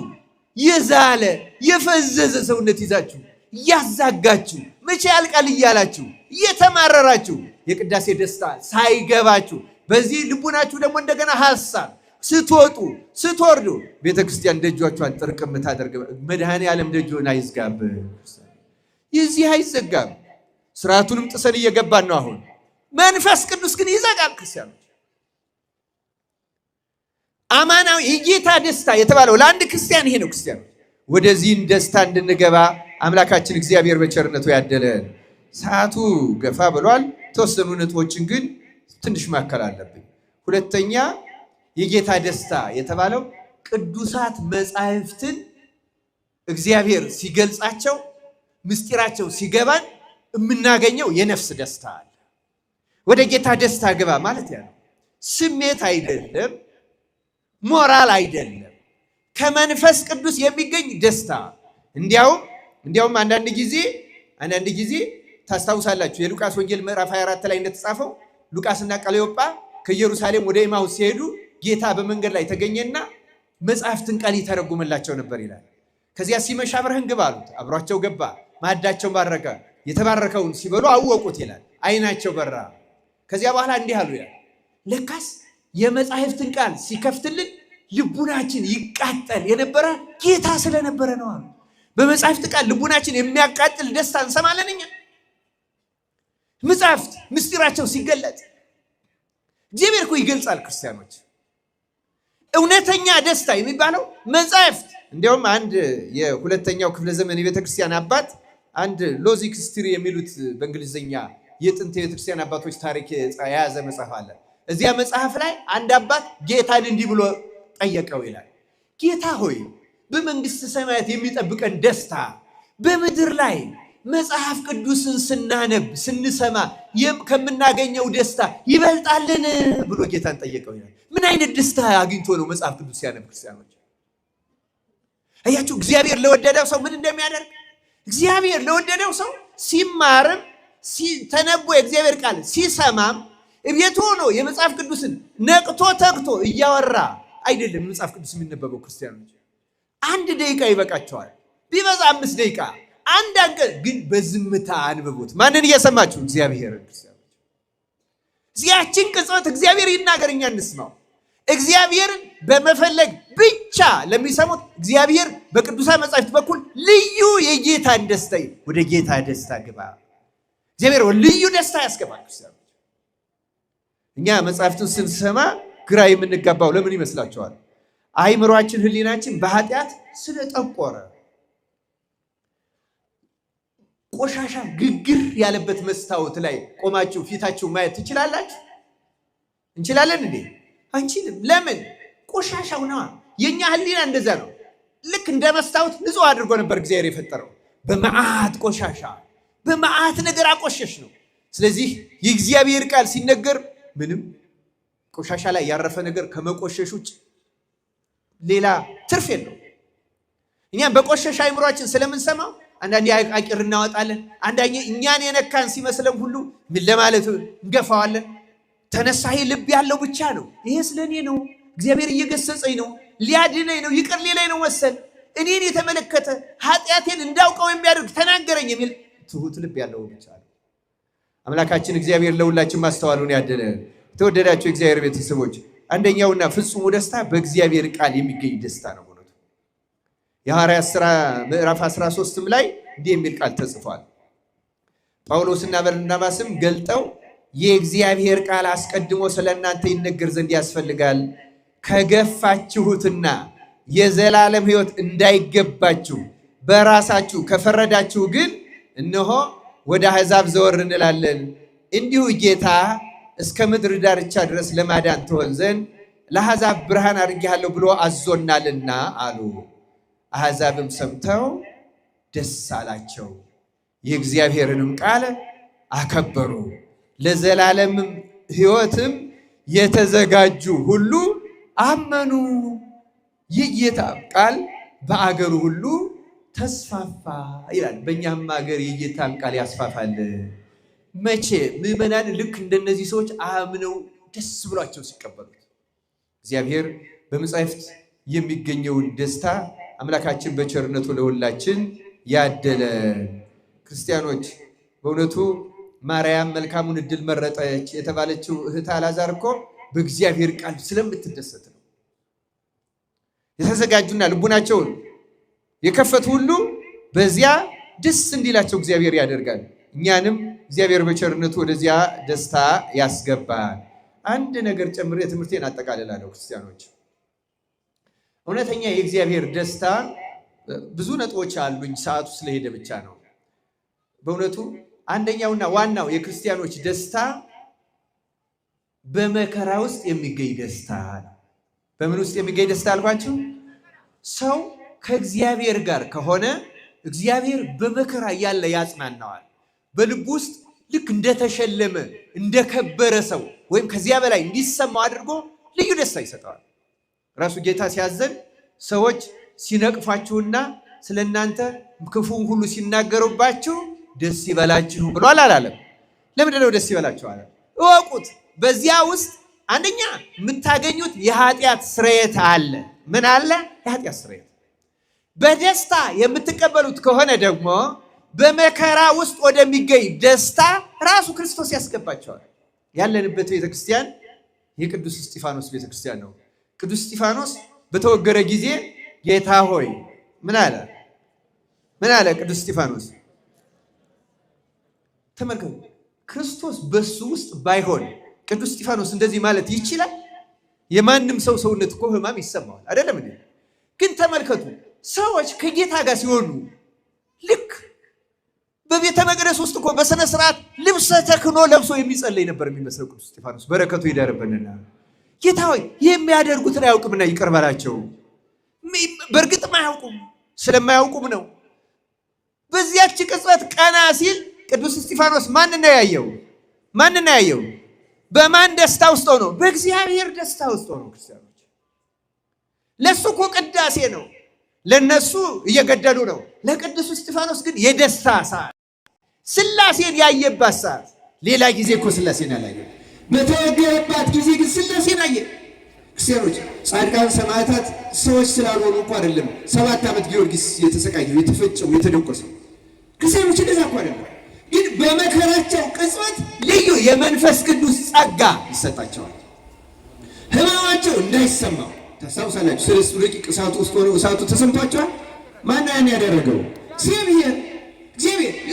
የዛለ የፈዘዘ ሰውነት ይዛችሁ እያዛጋችሁ መቼ ያልቃል እያላችሁ እየተማረራችሁ የቅዳሴ ደስታ ሳይገባችሁ በዚህ ልቡናችሁ ደግሞ እንደገና ሐሳብ ስትወጡ ስትወርዱ ቤተክርስቲያን ደጇቿን ጥርቅም ታደርግ። መድኃኔዓለም ደጆን አይዝጋብ። የዚህ አይዘጋም። ስርዓቱንም ጥሰን እየገባን ነው። አሁን መንፈስ ቅዱስ ግን ይዘጋል። ክርስቲያኖች አማናዊ የጌታ ደስታ የተባለው ለአንድ ክርስቲያን ይሄ ነው። ክርስቲያኖች ወደዚህን ደስታ እንድንገባ አምላካችን እግዚአብሔር በቸርነቱ ያደለን። ሰዓቱ ገፋ ብሏል። ተወሰኑ ነጥቦችን ግን ትንሽ ማከል አለብኝ። ሁለተኛ የጌታ ደስታ የተባለው ቅዱሳት መጻሕፍትን እግዚአብሔር ሲገልጻቸው ምስጢራቸው ሲገባን የምናገኘው የነፍስ ደስታ አለ። ወደ ጌታ ደስታ ግባ ማለት ያ ነው። ስሜት አይደለም፣ ሞራል አይደለም፣ ከመንፈስ ቅዱስ የሚገኝ ደስታ። እንዲያውም አንዳንድ ጊዜ ታስታውሳላችሁ የሉቃስ ወንጌል ምዕራፍ 24 ላይ እንደተጻፈው ሉቃስና ቀለዮጳ ከኢየሩሳሌም ወደ ኤማሁስ ሲሄዱ ጌታ በመንገድ ላይ ተገኘና መጽሐፍትን ቃል ይተረጉምላቸው ነበር ይላል። ከዚያ ሲመሽ አብረህን ግባ አሉት። አብሯቸው ገባ። ማዕዳቸውን ባረከ። የተባረከውን ሲበሉ አወቁት ይላል። ዓይናቸው በራ። ከዚያ በኋላ እንዲህ አሉ ይላል፣ ለካስ የመጽሐፍትን ቃል ሲከፍትልን ልቡናችን ይቃጠል የነበረ ጌታ ስለነበረ ነው አሉ። በመጽሐፍት ቃል ልቡናችን የሚያቃጥል ደስታ እንሰማለን እኛ። መጽሐፍት ምስጢራቸው ሲገለጥ እግዚአብሔር እኮ ይገልጻል። ክርስቲያኖች እውነተኛ ደስታ የሚባለው መጽሐፍት። እንዲያውም አንድ የሁለተኛው ክፍለ ዘመን የቤተክርስቲያን አባት አንድ ሎጂክ ሂስትሪ የሚሉት በእንግሊዝኛ የጥንት የቤተክርስቲያን አባቶች ታሪክ የያዘ መጽሐፍ አለ። እዚያ መጽሐፍ ላይ አንድ አባት ጌታን እንዲህ ብሎ ጠየቀው ይላል፣ ጌታ ሆይ በመንግስት ሰማያት የሚጠብቀን ደስታ በምድር ላይ መጽሐፍ ቅዱስን ስናነብ ስንሰማ ከምናገኘው ደስታ ይበልጣልን ብሎ ጌታን ጠየቀው ይላል። ምን አይነት ደስታ አግኝቶ ነው መጽሐፍ ቅዱስ ሲያነብ? ክርስቲያኖች አያችሁ፣ እግዚአብሔር ለወደደው ሰው ምን እንደሚያደርግ። እግዚአብሔር ለወደደው ሰው ሲማርም ተነቦ የእግዚአብሔር ቃል ሲሰማም እቤቱ ሆኖ የመጽሐፍ ቅዱስን ነቅቶ ተግቶ እያወራ አይደለም መጽሐፍ ቅዱስ የሚነበበው። ክርስቲያኖች 1 ደቂቃ ይበቃቸዋል፣ ቢበዛ 5 ደቂቃ። አንድ አንቀጽ ግን በዝምታ አንብቡት። ማንን እየሰማችሁ? እግዚአብሔር። ክርስቲያኖች እዚያችን ቅጽበት እግዚአብሔር ይናገር፣ እኛ እንስማው። እግዚአብሔርን በመፈለግ ብቻ ለሚሰሙት እግዚአብሔር በቅዱሳን መጻሕፍት በኩል ልዩ የጌታን ደስታ፣ ወደ ጌታ ደስታ ግባ። እግዚአብሔር ልዩ ደስታ ያስገባል። ክርስቲያኖች እኛ መጻሕፍቱን ስንሰማ ግራ የምንጋባው ለምን ይመስላችኋል? አእምሯችን፣ ህሊናችን በኃጢአት ስለጠቆረ ቆሻሻ ግግር ያለበት መስታወት ላይ ቆማችሁ ፊታችሁ ማየት ትችላላችሁ? እንችላለን እንዴ? አንችልም። ለምን? ቆሻሻው ነው። የኛ ህሊና እንደዛ ነው። ልክ እንደ መስታወት ንጹህ አድርጎ ነበር እግዚአብሔር የፈጠረው። በመዓት ቆሻሻ በመዓት ነገር አቆሸሽ ነው። ስለዚህ የእግዚአብሔር ቃል ሲነገር ምንም ቆሻሻ ላይ ያረፈ ነገር ከመቆሸሽ ውጭ ሌላ ትርፍ የለው። እኛም በቆሸሽ አይምሯችን ስለምንሰማው አንዳንዴ አቂር እናወጣለን። አንዳንዴ እኛን የነካን ሲመስለን ሁሉ ምን ለማለት እንገፋዋለን። ተነሳሂ ልብ ያለው ብቻ ነው። ይሄ ስለኔ ነው፣ እግዚአብሔር እየገሰጸኝ ነው፣ ሊያድነኝ ነው፣ ይቅር ሊለኝ ነው መሰል እኔን የተመለከተ ኃጢአቴን እንዳውቀው የሚያደርግ ተናገረኝ የሚል ትሁት ልብ ያለው ብቻ ነው። አምላካችን እግዚአብሔር ለሁላችን ማስተዋሉን ያደለ። የተወደዳችሁ እግዚአብሔር ቤተሰቦች አንደኛውና ፍጹሙ ደስታ በእግዚአብሔር ቃል የሚገኝ ደስታ ነው። የሐዋርያት ሥራ ምዕራፍ 13 ላይ እንዲህ የሚል ቃል ተጽፏል። ጳውሎስና በርናባስም ገልጠው የእግዚአብሔር ቃል አስቀድሞ ስለእናንተ ይነገር ዘንድ ያስፈልጋል፣ ከገፋችሁትና የዘላለም ሕይወት እንዳይገባችሁ በራሳችሁ ከፈረዳችሁ ግን እነሆ ወደ አሕዛብ ዘወር እንላለን። እንዲሁ ጌታ እስከ ምድር ዳርቻ ድረስ ለማዳን ትሆን ዘንድ ለአሕዛብ ብርሃን አድርጌሃለሁ ብሎ አዞናልና አሉ። አሕዛብም ሰምተው ደስ አላቸው፣ የእግዚአብሔርንም ቃል አከበሩ። ለዘላለምም ሕይወትም የተዘጋጁ ሁሉ አመኑ። የጌታ ቃል በአገሩ ሁሉ ተስፋፋ ይላል። በእኛም ሀገር የጌታን ቃል ያስፋፋል። መቼ? ምዕመናን ልክ እንደነዚህ ሰዎች አምነው ደስ ብሏቸው ሲቀበሉት። እግዚአብሔር በመጻሕፍት የሚገኘውን ደስታ አምላካችን በቸርነቱ ለሁላችን ያደለ። ክርስቲያኖች በእውነቱ ማርያም መልካሙን ዕድል መረጠች የተባለችው እህት አልዓዛር እኮ በእግዚአብሔር ቃል ስለምትደሰት ነው። የተዘጋጁና ልቡናቸውን የከፈቱ ሁሉ በዚያ ደስ እንዲላቸው እግዚአብሔር ያደርጋል። እኛንም እግዚአብሔር በቸርነቱ ወደዚያ ደስታ ያስገባል። አንድ ነገር ጨምሬ ትምህርቴን አጠቃልላለሁ። ክርስቲያኖች እውነተኛ የእግዚአብሔር ደስታ ብዙ ነጥቦች አሉኝ፣ ሰዓቱ ስለሄደ ብቻ ነው። በእውነቱ አንደኛውና ዋናው የክርስቲያኖች ደስታ በመከራ ውስጥ የሚገኝ ደስታ ነው። በምን ውስጥ የሚገኝ ደስታ አልኳችሁ? ሰው ከእግዚአብሔር ጋር ከሆነ እግዚአብሔር በመከራ እያለ ያጽናናዋል። በልቡ ውስጥ ልክ እንደተሸለመ እንደከበረ ሰው ወይም ከዚያ በላይ እንዲሰማው አድርጎ ልዩ ደስታ ይሰጠዋል። ራሱ ጌታ ሲያዘን ሰዎች ሲነቅፋችሁና ስለ እናንተ ክፉን ሁሉ ሲናገሩባችሁ ደስ ይበላችሁ ብሏል አላለም? ለምንድን ነው ደስ ይበላችሁ አለ? እወቁት፣ በዚያ ውስጥ አንደኛ የምታገኙት የኃጢአት ስርየት አለ። ምን አለ? የኃጢአት ስርየት። በደስታ የምትቀበሉት ከሆነ ደግሞ በመከራ ውስጥ ወደሚገኝ ደስታ ራሱ ክርስቶስ ያስገባቸዋል። ያለንበት ቤተክርስቲያን የቅዱስ እስጢፋኖስ ቤተክርስቲያን ነው። ቅዱስ እስጢፋኖስ በተወገረ ጊዜ ጌታ ሆይ ምን አለ? ምን አለ ቅዱስ እስጢፋኖስ? ተመልከቱ። ክርስቶስ በሱ ውስጥ ባይሆን ቅዱስ እስጢፋኖስ እንደዚህ ማለት ይችላል? የማንም ሰው ሰውነት እኮ ሕማም ይሰማዋል አይደለም እንዴ? ግን ተመልከቱ፣ ሰዎች ከጌታ ጋር ሲሆኑ ልክ በቤተ መቅደስ ውስጥ እኮ በስነ ስርዓት ልብሰ ተክህኖ ለብሶ የሚጸለይ ነበር የሚመስለው ቅዱስ እስጢፋኖስ። በረከቱ ይደርብንና ጌታ ሆይ የሚያደርጉትን አያውቅምና ይቅር በላቸው። በእርግጥም አያውቁም፣ ስለማያውቁም ነው። በዚያች ቅጽበት ቀና ሲል ቅዱስ እስጢፋኖስ ማንን ያየው? ማንን ያየው? በማን ደስታ ውስጥ ሆኖ? በእግዚአብሔር ደስታ ውስጥ ሆኖ። ክርስቲያኖች ለሱ እኮ ቅዳሴ ነው፣ ለነሱ እየገደሉ ነው። ለቅዱስ እስጢፋኖስ ግን የደስታ ሰዓት፣ ሥላሴን ያየባት ሰዓት። ሌላ ጊዜ እኮ ሥላሴን ያላየ፣ በተወገረባት ጊዜ ግን ሥላሴን አየ። ክርስቲያኖች ጻድቃን ሰማዕታት ሰዎች ስላልሆኑ እኮ አይደለም 7 ዓመት ጊዮርጊስ የተሰቃየው የተፈጨው የተደቆሰው። ክርስቲያኖች እንደዛ እኮ አይደለም። ግን በመከራቸው ቅጽበት ልዩ የመንፈስ ቅዱስ ጸጋ ይሰጣቸዋል። ሕማማቸው እንዳይሰማው ታስታውሳላችሁ። 3 ደቂቅ እሳቱ ውስጥ ሆነው እሳቱ ተሰምቷቸዋል። ማን ያን ያደረገው? እግዚአብሔር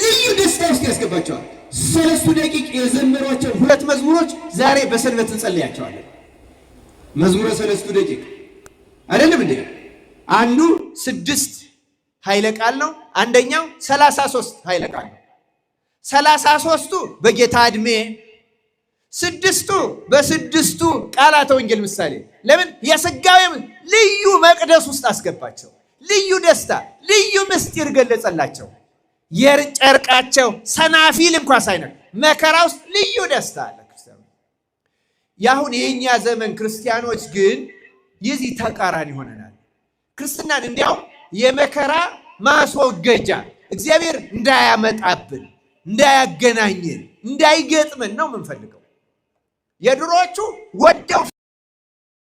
ልዩ ደስታ ውስጥ ያስገባቸዋል። 3 ደቂቅ የዘመሯቸው 2 መዝሙሮች ዛሬ በሰንበት እንጸልያቸዋለን። መዝሙረ 3 ደቂቅ አይደለም እንዴ? አንዱ 6 ኃይለ ቃል ነው፣ አንደኛው 33 ኃይለ ቃል ነው። 33ቱ በጌታ ዕድሜ፣ 6ቱ በ6ቱ ቃላተ ወንጌል ምሳሌ። ለምን የሥጋዌ ልዩ መቅደስ ውስጥ አስገባቸው። ልዩ ደስታ፣ ልዩ ምስጢር ገለጸላቸው። የጨርቃቸው ሰናፊል እንኳን ሳይነካ መከራ ውስጥ ልዩ ደስታ አለ። የአሁን የእኛ ዘመን ክርስቲያኖች ግን የዚህ ተቃራኒ ሆነናል። ክርስትናን እንዲያውም የመከራ ማስወገጃ እግዚአብሔር እንዳያመጣብን፣ እንዳያገናኝን፣ እንዳይገጥመን ነው የምንፈልገው። የድሮዎቹ ወደው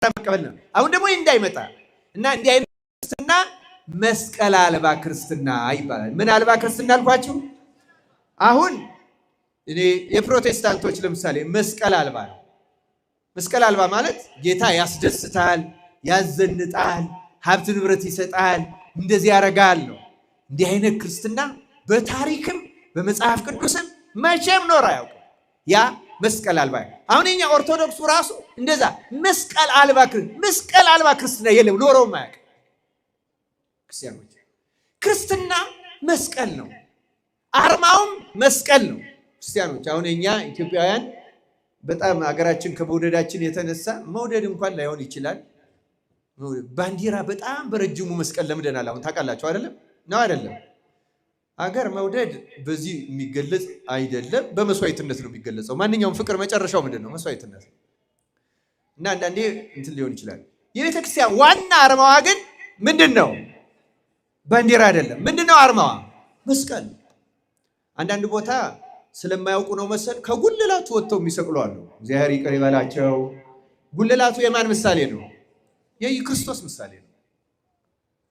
መቀበል ነው። አሁን ደግሞ እንዳይመጣ እና እንዲህ አይነት ክርስትና መስቀል አልባ ክርስትና ይባላል። ምን አልባ ክርስትና አልኳችሁ? አሁን እኔ የፕሮቴስታንቶች ለምሳሌ መስቀል አልባ ነው። መስቀል አልባ ማለት ጌታ ያስደስታል፣ ያዘንጣል፣ ሀብት ንብረት ይሰጣል፣ እንደዚህ ያደርጋል ነው። እንዲህ አይነት ክርስትና በታሪክም በመጽሐፍ ቅዱስም መቼም ኖር አያውቅም። ያ መስቀል አልባ። አሁን የኛ ኦርቶዶክሱ ራሱ እንደዛ መስቀል አልባ ክርስትና የለም፣ ኖረውም አያውቅም። ክርስቲያኖች ክርስትና መስቀል ነው፣ አርማውም መስቀል ነው። ክርስቲያኖች አሁን እኛ ኢትዮጵያውያን በጣም ሀገራችን ከመውደዳችን የተነሳ መውደድ እንኳን ላይሆን ይችላል፣ ባንዲራ በጣም በረጅሙ መስቀል ለምደናል። አሁን ታውቃላችሁ አይደለም? ነው አይደለም? ሀገር መውደድ በዚህ የሚገለጽ አይደለም፣ በመስዋዕትነት ነው የሚገለጸው። ማንኛውም ፍቅር መጨረሻው ምንድን ነው? መስዋዕትነት። እና አንዳንዴ እንትን ሊሆን ይችላል። የቤተክርስቲያን ዋና አርማዋ ግን ምንድን ነው? ባንዲራ አይደለም። ምንድን ነው አርማዋ? መስቀል። አንዳንድ ቦታ ስለማያውቁ ነው መሰል ከጉልላቱ ወጥተው የሚሰቅሉ አሉ። እግዚአብሔር ይቅር ይበላቸው። ጉልላቱ የማን ምሳሌ ነው? የክርስቶስ ምሳሌ ነው።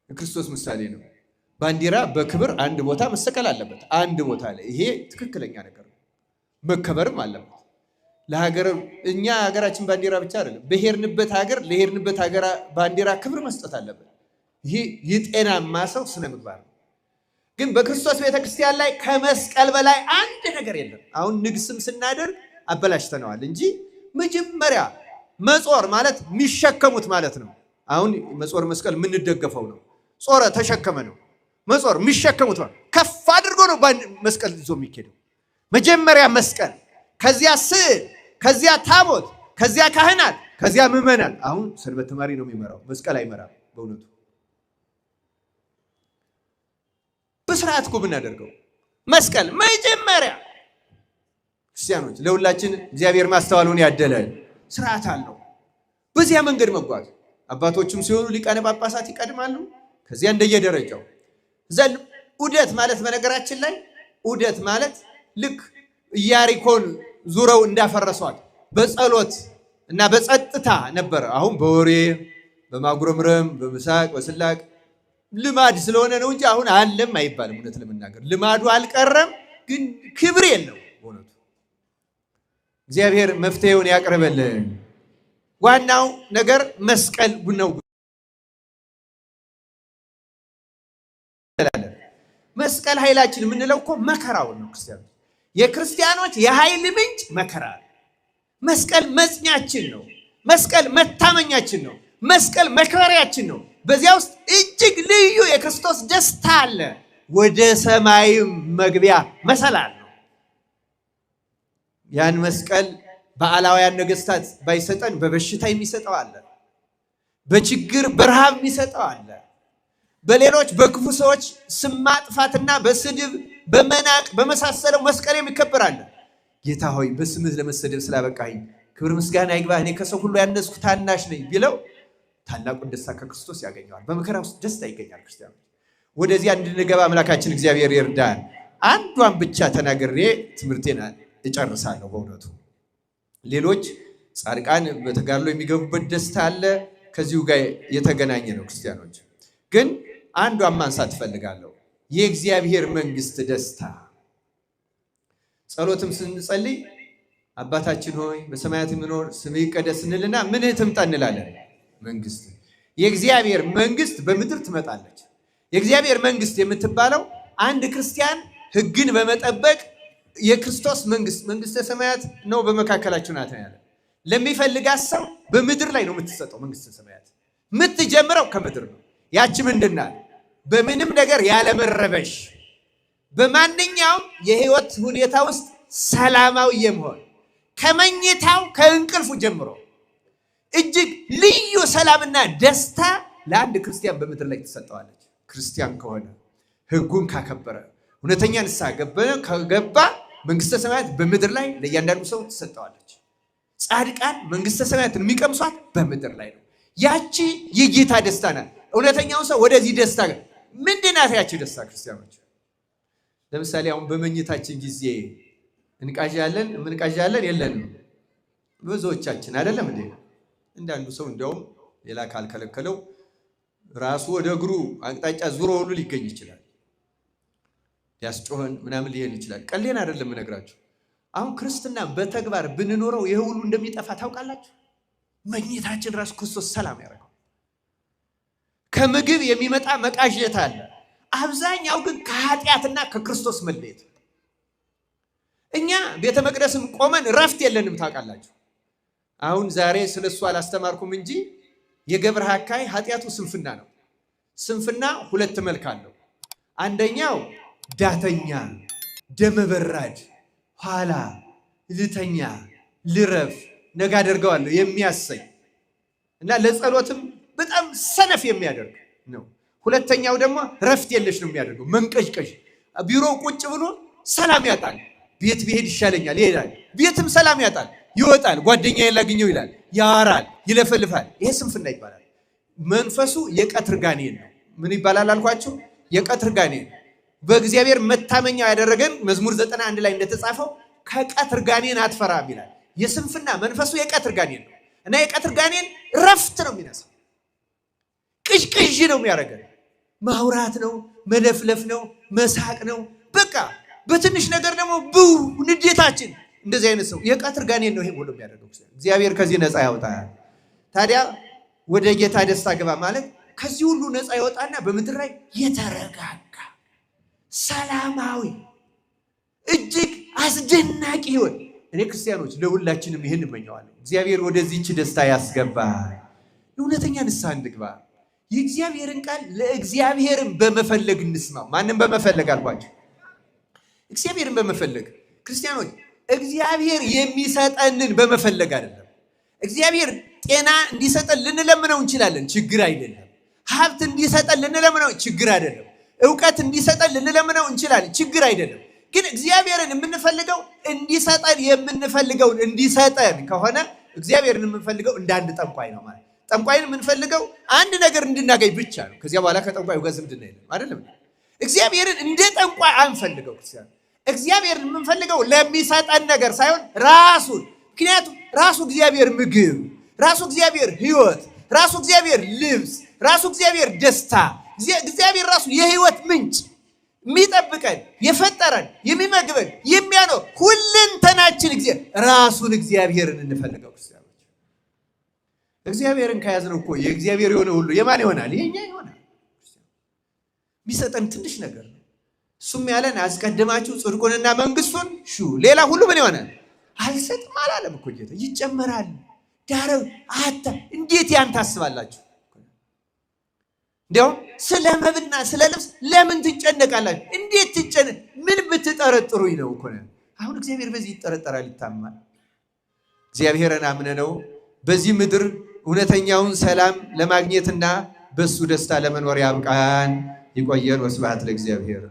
የክርስቶስ ምሳሌ ነው። ባንዲራ በክብር አንድ ቦታ መሰቀል አለበት፣ አንድ ቦታ ላይ። ይሄ ትክክለኛ ነገር ነው፣ መከበርም አለበት። ለሀገር እኛ ሀገራችን ባንዲራ ብቻ አይደለም፣ በሄድንበት ሀገር ለሄድንበት ሀገር ባንዲራ ክብር መስጠት አለበት። ይሄ የጤናማ ሰው ስነ ምግባር ነው። ግን በክርስቶስ ቤተክርስቲያን ላይ ከመስቀል በላይ አንድ ነገር የለም። አሁን ንግስም ስናደርግ አበላሽተነዋል እንጂ መጀመሪያ መጾር ማለት የሚሸከሙት ማለት ነው። አሁን መጾር መስቀል የምንደገፈው ነው። ጾረ ተሸከመ ነው። መጾር የሚሸከሙት ነው። ከፍ አድርጎ ነው መስቀል ይዞ የሚኬደው። መጀመሪያ መስቀል፣ ከዚያ ስዕል፣ ከዚያ ታቦት፣ ከዚያ ካህናት፣ ከዚያ ምዕመናን። አሁን ሰንበት ተማሪ ነው የሚመራው፣ መስቀል አይመራም። በእውነቱ በስርዓት እኮ ብናደርገው መስቀል መጀመሪያ። ክርስቲያኖች ለሁላችን እግዚአብሔር ማስተዋሉን ያደለን። ስርዓት አለው። በዚያ መንገድ መጓዝ። አባቶችም ሲሆኑ ሊቃነ ጳጳሳት ይቀድማሉ፣ ከዚያ እንደየደረጃው ዘል ዑደት ማለት በነገራችን ላይ ዑደት ማለት ልክ ኢያሪኮን ዙረው እንዳፈረሷት በጸሎት እና በጸጥታ ነበር። አሁን በወሬ በማጉረምረም በምሳቅ በስላቅ ልማድ ስለሆነ ነው እንጂ አሁን አለም አይባልም። እውነት ለመናገር ልማዱ አልቀረም፣ ግን ክብር የለው። በእውነቱ እግዚአብሔር መፍትሄውን ያቅርበልን። ዋናው ነገር መስቀል ነው። መስቀል ኃይላችን የምንለው እኮ መከራውን ነው። ክርስቲያኖች የክርስቲያኖች የኃይል ምንጭ መከራ። መስቀል መጽኛችን ነው። መስቀል መታመኛችን ነው። መስቀል መክበሪያችን ነው። በዚያ ውስጥ እጅግ ልዩ የክርስቶስ ደስታ አለ። ወደ ሰማይም መግቢያ መሰላል ነው። ያን መስቀል በዓላውያን ነገስታት ባይሰጠን በበሽታ የሚሰጠው አለ፣ በችግር በረሃብ የሚሰጠው አለ፣ በሌሎች በክፉ ሰዎች ስም ማጥፋትና በስድብ በመናቅ በመሳሰለው መስቀል የሚከበር አለ። ጌታ ሆይ በስምህ ለመሰደብ ስላበቃኝ ክብር ምስጋና ይግባህ፣ እኔ ከሰው ሁሉ ያነስኩ ታናሽ ነኝ ቢለው ታላቁን ደስታ ከክርስቶስ ያገኘዋል። በመከራ ውስጥ ደስታ ይገኛል። ክርስቲያኖች ወደዚያ እንድንገባ አምላካችን እግዚአብሔር ይርዳን። አንዷን ብቻ ተናግሬ ትምህርቴን እጨርሳለሁ። በእውነቱ ሌሎች ጻድቃን በተጋድሎ የሚገቡበት ደስታ አለ፣ ከዚሁ ጋር የተገናኘ ነው። ክርስቲያኖች ግን አንዷን ማንሳት እፈልጋለሁ። የእግዚአብሔር መንግስት ደስታ። ጸሎትም ስንጸልይ አባታችን ሆይ በሰማያት የምኖር ስምህ ይቀደስ እንልና ምንህ ትምጣ እንላለን? መንግስት። የእግዚአብሔር መንግስት በምድር ትመጣለች። የእግዚአብሔር መንግስት የምትባለው አንድ ክርስቲያን ሕግን በመጠበቅ የክርስቶስ መንግስት መንግስተ ሰማያት ነው በመካከላችሁ ናት ያለ ለሚፈልጋት ሰው በምድር ላይ ነው የምትሰጠው። መንግስተ ሰማያት የምትጀምረው ከምድር ነው። ያቺ ምንድን ናት? በምንም ነገር ያለመረበሽ፣ በማንኛውም የህይወት ሁኔታ ውስጥ ሰላማዊ የመሆን ከመኝታው ከእንቅልፉ ጀምሮ እጅግ ልዩ ሰላምና ደስታ ለአንድ ክርስቲያን በምድር ላይ ትሰጠዋለች። ክርስቲያን ከሆነ ህጉን ካከበረ እውነተኛ ንስሐ ከገባ መንግስተ ሰማያት በምድር ላይ ለእያንዳንዱ ሰው ትሰጠዋለች። ጻድቃን መንግስተ ሰማያትን የሚቀምሷት በምድር ላይ ነው። ያቺ የጌታ ደስታ ናት። እውነተኛው ሰው ወደዚህ ደስታ ምንድን ናት ያቺ ደስታ? ክርስቲያኖች ለምሳሌ አሁን በመኝታችን ጊዜ እንቃዣለን የለንም ብዙዎቻችን አይደለም እንዴ? እንዳንዱ ሰው እንደውም ሌላ ካልከለከለው ራሱ ወደ እግሩ አቅጣጫ ዙሮ ሁሉ ሊገኝ ይችላል። ያስጮህን ምናምን ሊሄን ይችላል። ቀሌን አይደለም እነግራችሁ። አሁን ክርስትና በተግባር ብንኖረው ይሄ ሁሉ እንደሚጠፋ ታውቃላችሁ። መኝታችን ራሱ ክርስቶስ ሰላም ያደርገው። ከምግብ የሚመጣ መቃዠት አለ። አብዛኛው ግን ከኃጢአትና ከክርስቶስ መለየት። እኛ ቤተ መቅደስም ቆመን ረፍት የለንም ታውቃላችሁ። አሁን ዛሬ ስለሱ አላስተማርኩም እንጂ የገብረ ሐካይ ኃጢአቱ ስንፍና ነው። ስንፍና ሁለት መልክ አለው። አንደኛው ዳተኛ፣ ደመበራድ፣ ኋላ ልተኛ፣ ልረፍ፣ ነገ አደርገዋለሁ የሚያሰኝ እና ለጸሎትም በጣም ሰነፍ የሚያደርግ ነው። ሁለተኛው ደግሞ ረፍት የለሽ ነው የሚያደርገው፣ መንቀዥቀዥ። ቢሮ ቁጭ ብሎ ሰላም ያጣል። ቤት ብሄድ ይሻለኛል ይሄዳል። ቤትም ሰላም ያጣል፣ ይወጣል። ጓደኛ ያላገኘው ይላል፣ ያወራል፣ ይለፈልፋል። ይሄ ስንፍና ይባላል። መንፈሱ የቀትር ጋኔን ነው። ምን ይባላል አልኳችሁ? የቀትር ጋኔን። በእግዚአብሔር መታመኛ ያደረገን መዝሙር 91 ላይ እንደተጻፈው ከቀትር ጋኔን አትፈራም ይላል። የስንፍና መንፈሱ የቀትር ጋኔን ነው እና የቀትር ጋኔን ረፍት ነው የሚነሳው። ቅዥቅዥ ነው የሚያደርገን። ማውራት ነው፣ መለፍለፍ ነው፣ መሳቅ ነው። በቃ በትንሽ ነገር ደግሞ ብው ንዴታችን። እንደዚህ አይነት ሰው የቀትር ጋኔን ነው ይሄ ሁሉ የሚያደርገው። እግዚአብሔር ከዚህ ነፃ ያወጣል። ታዲያ ወደ ጌታ ደስታ ገባ ማለት ከዚህ ሁሉ ነፃ ያወጣና በምድር ላይ የተረጋጋ ሰላማዊ እጅግ አስደናቂ ህይወት። እኔ ክርስቲያኖች ለሁላችንም ይህን እመኘዋለሁ። እግዚአብሔር ወደዚህች ደስታ ያስገባል። እውነተኛ ንስሐ እንግባ። የእግዚአብሔርን ቃል ለእግዚአብሔርን በመፈለግ እንስማው። ማንም በመፈለግ አልኳቸው። እግዚአብሔርን በመፈለግ ክርስቲያኖች፣ እግዚአብሔር የሚሰጠንን በመፈለግ አይደለም። እግዚአብሔር ጤና እንዲሰጠን ልንለምነው እንችላለን፣ ችግር አይደለም። ሀብት እንዲሰጠን ልንለምነው ችግር አይደለም። ዕውቀት እንዲሰጠን ልንለምነው እንችላለን፣ ችግር አይደለም። ግን እግዚአብሔርን የምንፈልገው እንዲሰጠን የምንፈልገውን እንዲሰጠን ከሆነ እግዚአብሔርን የምንፈልገው እንደ አንድ ጠንቋይ ነው ማለት። ጠንቋይን የምንፈልገው አንድ ነገር እንድናገኝ ብቻ ነው። ከዚያ በኋላ ከጠንቋዩ ጋር ዝምድና የለም አይደለም። እግዚአብሔርን እንደ ጠንቋይ አንፈልገው። እግዚአብሔርን የምንፈልገው ለሚሰጠን ነገር ሳይሆን ራሱን። ምክንያቱም ራሱ እግዚአብሔር ምግብ፣ ራሱ እግዚአብሔር ሕይወት፣ ራሱ እግዚአብሔር ልብስ፣ ራሱ እግዚአብሔር ደስታ፣ እግዚአብሔር ራሱ የሕይወት ምንጭ፣ የሚጠብቀን፣ የፈጠረን፣ የሚመግበን፣ የሚያኖር ሁለንተናችን ራሱን እግዚአብሔርን እንፈልገው። እግዚአብሔርን ከያዝነው እኮ የእግዚአብሔር የሆነ ሁሉ የማን ይሆናል? የኛ ይሆናል። የሚሰጠን ትንሽ ነገር ነው። እሱም ያለን አስቀድማችሁ ጽድቁንና መንግስቱን ሹ፣ ሌላ ሁሉ ምን ይሆናል? አልሰጥም አላለም እኮ ጌታ። ይጨመራል። ዳረው አታ እንዴት ያን ታስባላችሁ? እንዲያውም ስለ መብልና ስለ ልብስ ለምን ትጨነቃላችሁ? እንዴት ትጨነቅ? ምን ብትጠረጥሩኝ ነው እኮ። አሁን እግዚአብሔር በዚህ ይጠረጠራል? ይታማል? እግዚአብሔርን አምነነው በዚህ ምድር እውነተኛውን ሰላም ለማግኘትና በሱ ደስታ ለመኖር ያብቃን። ይቆየን። ወስብሐት ለእግዚአብሔር።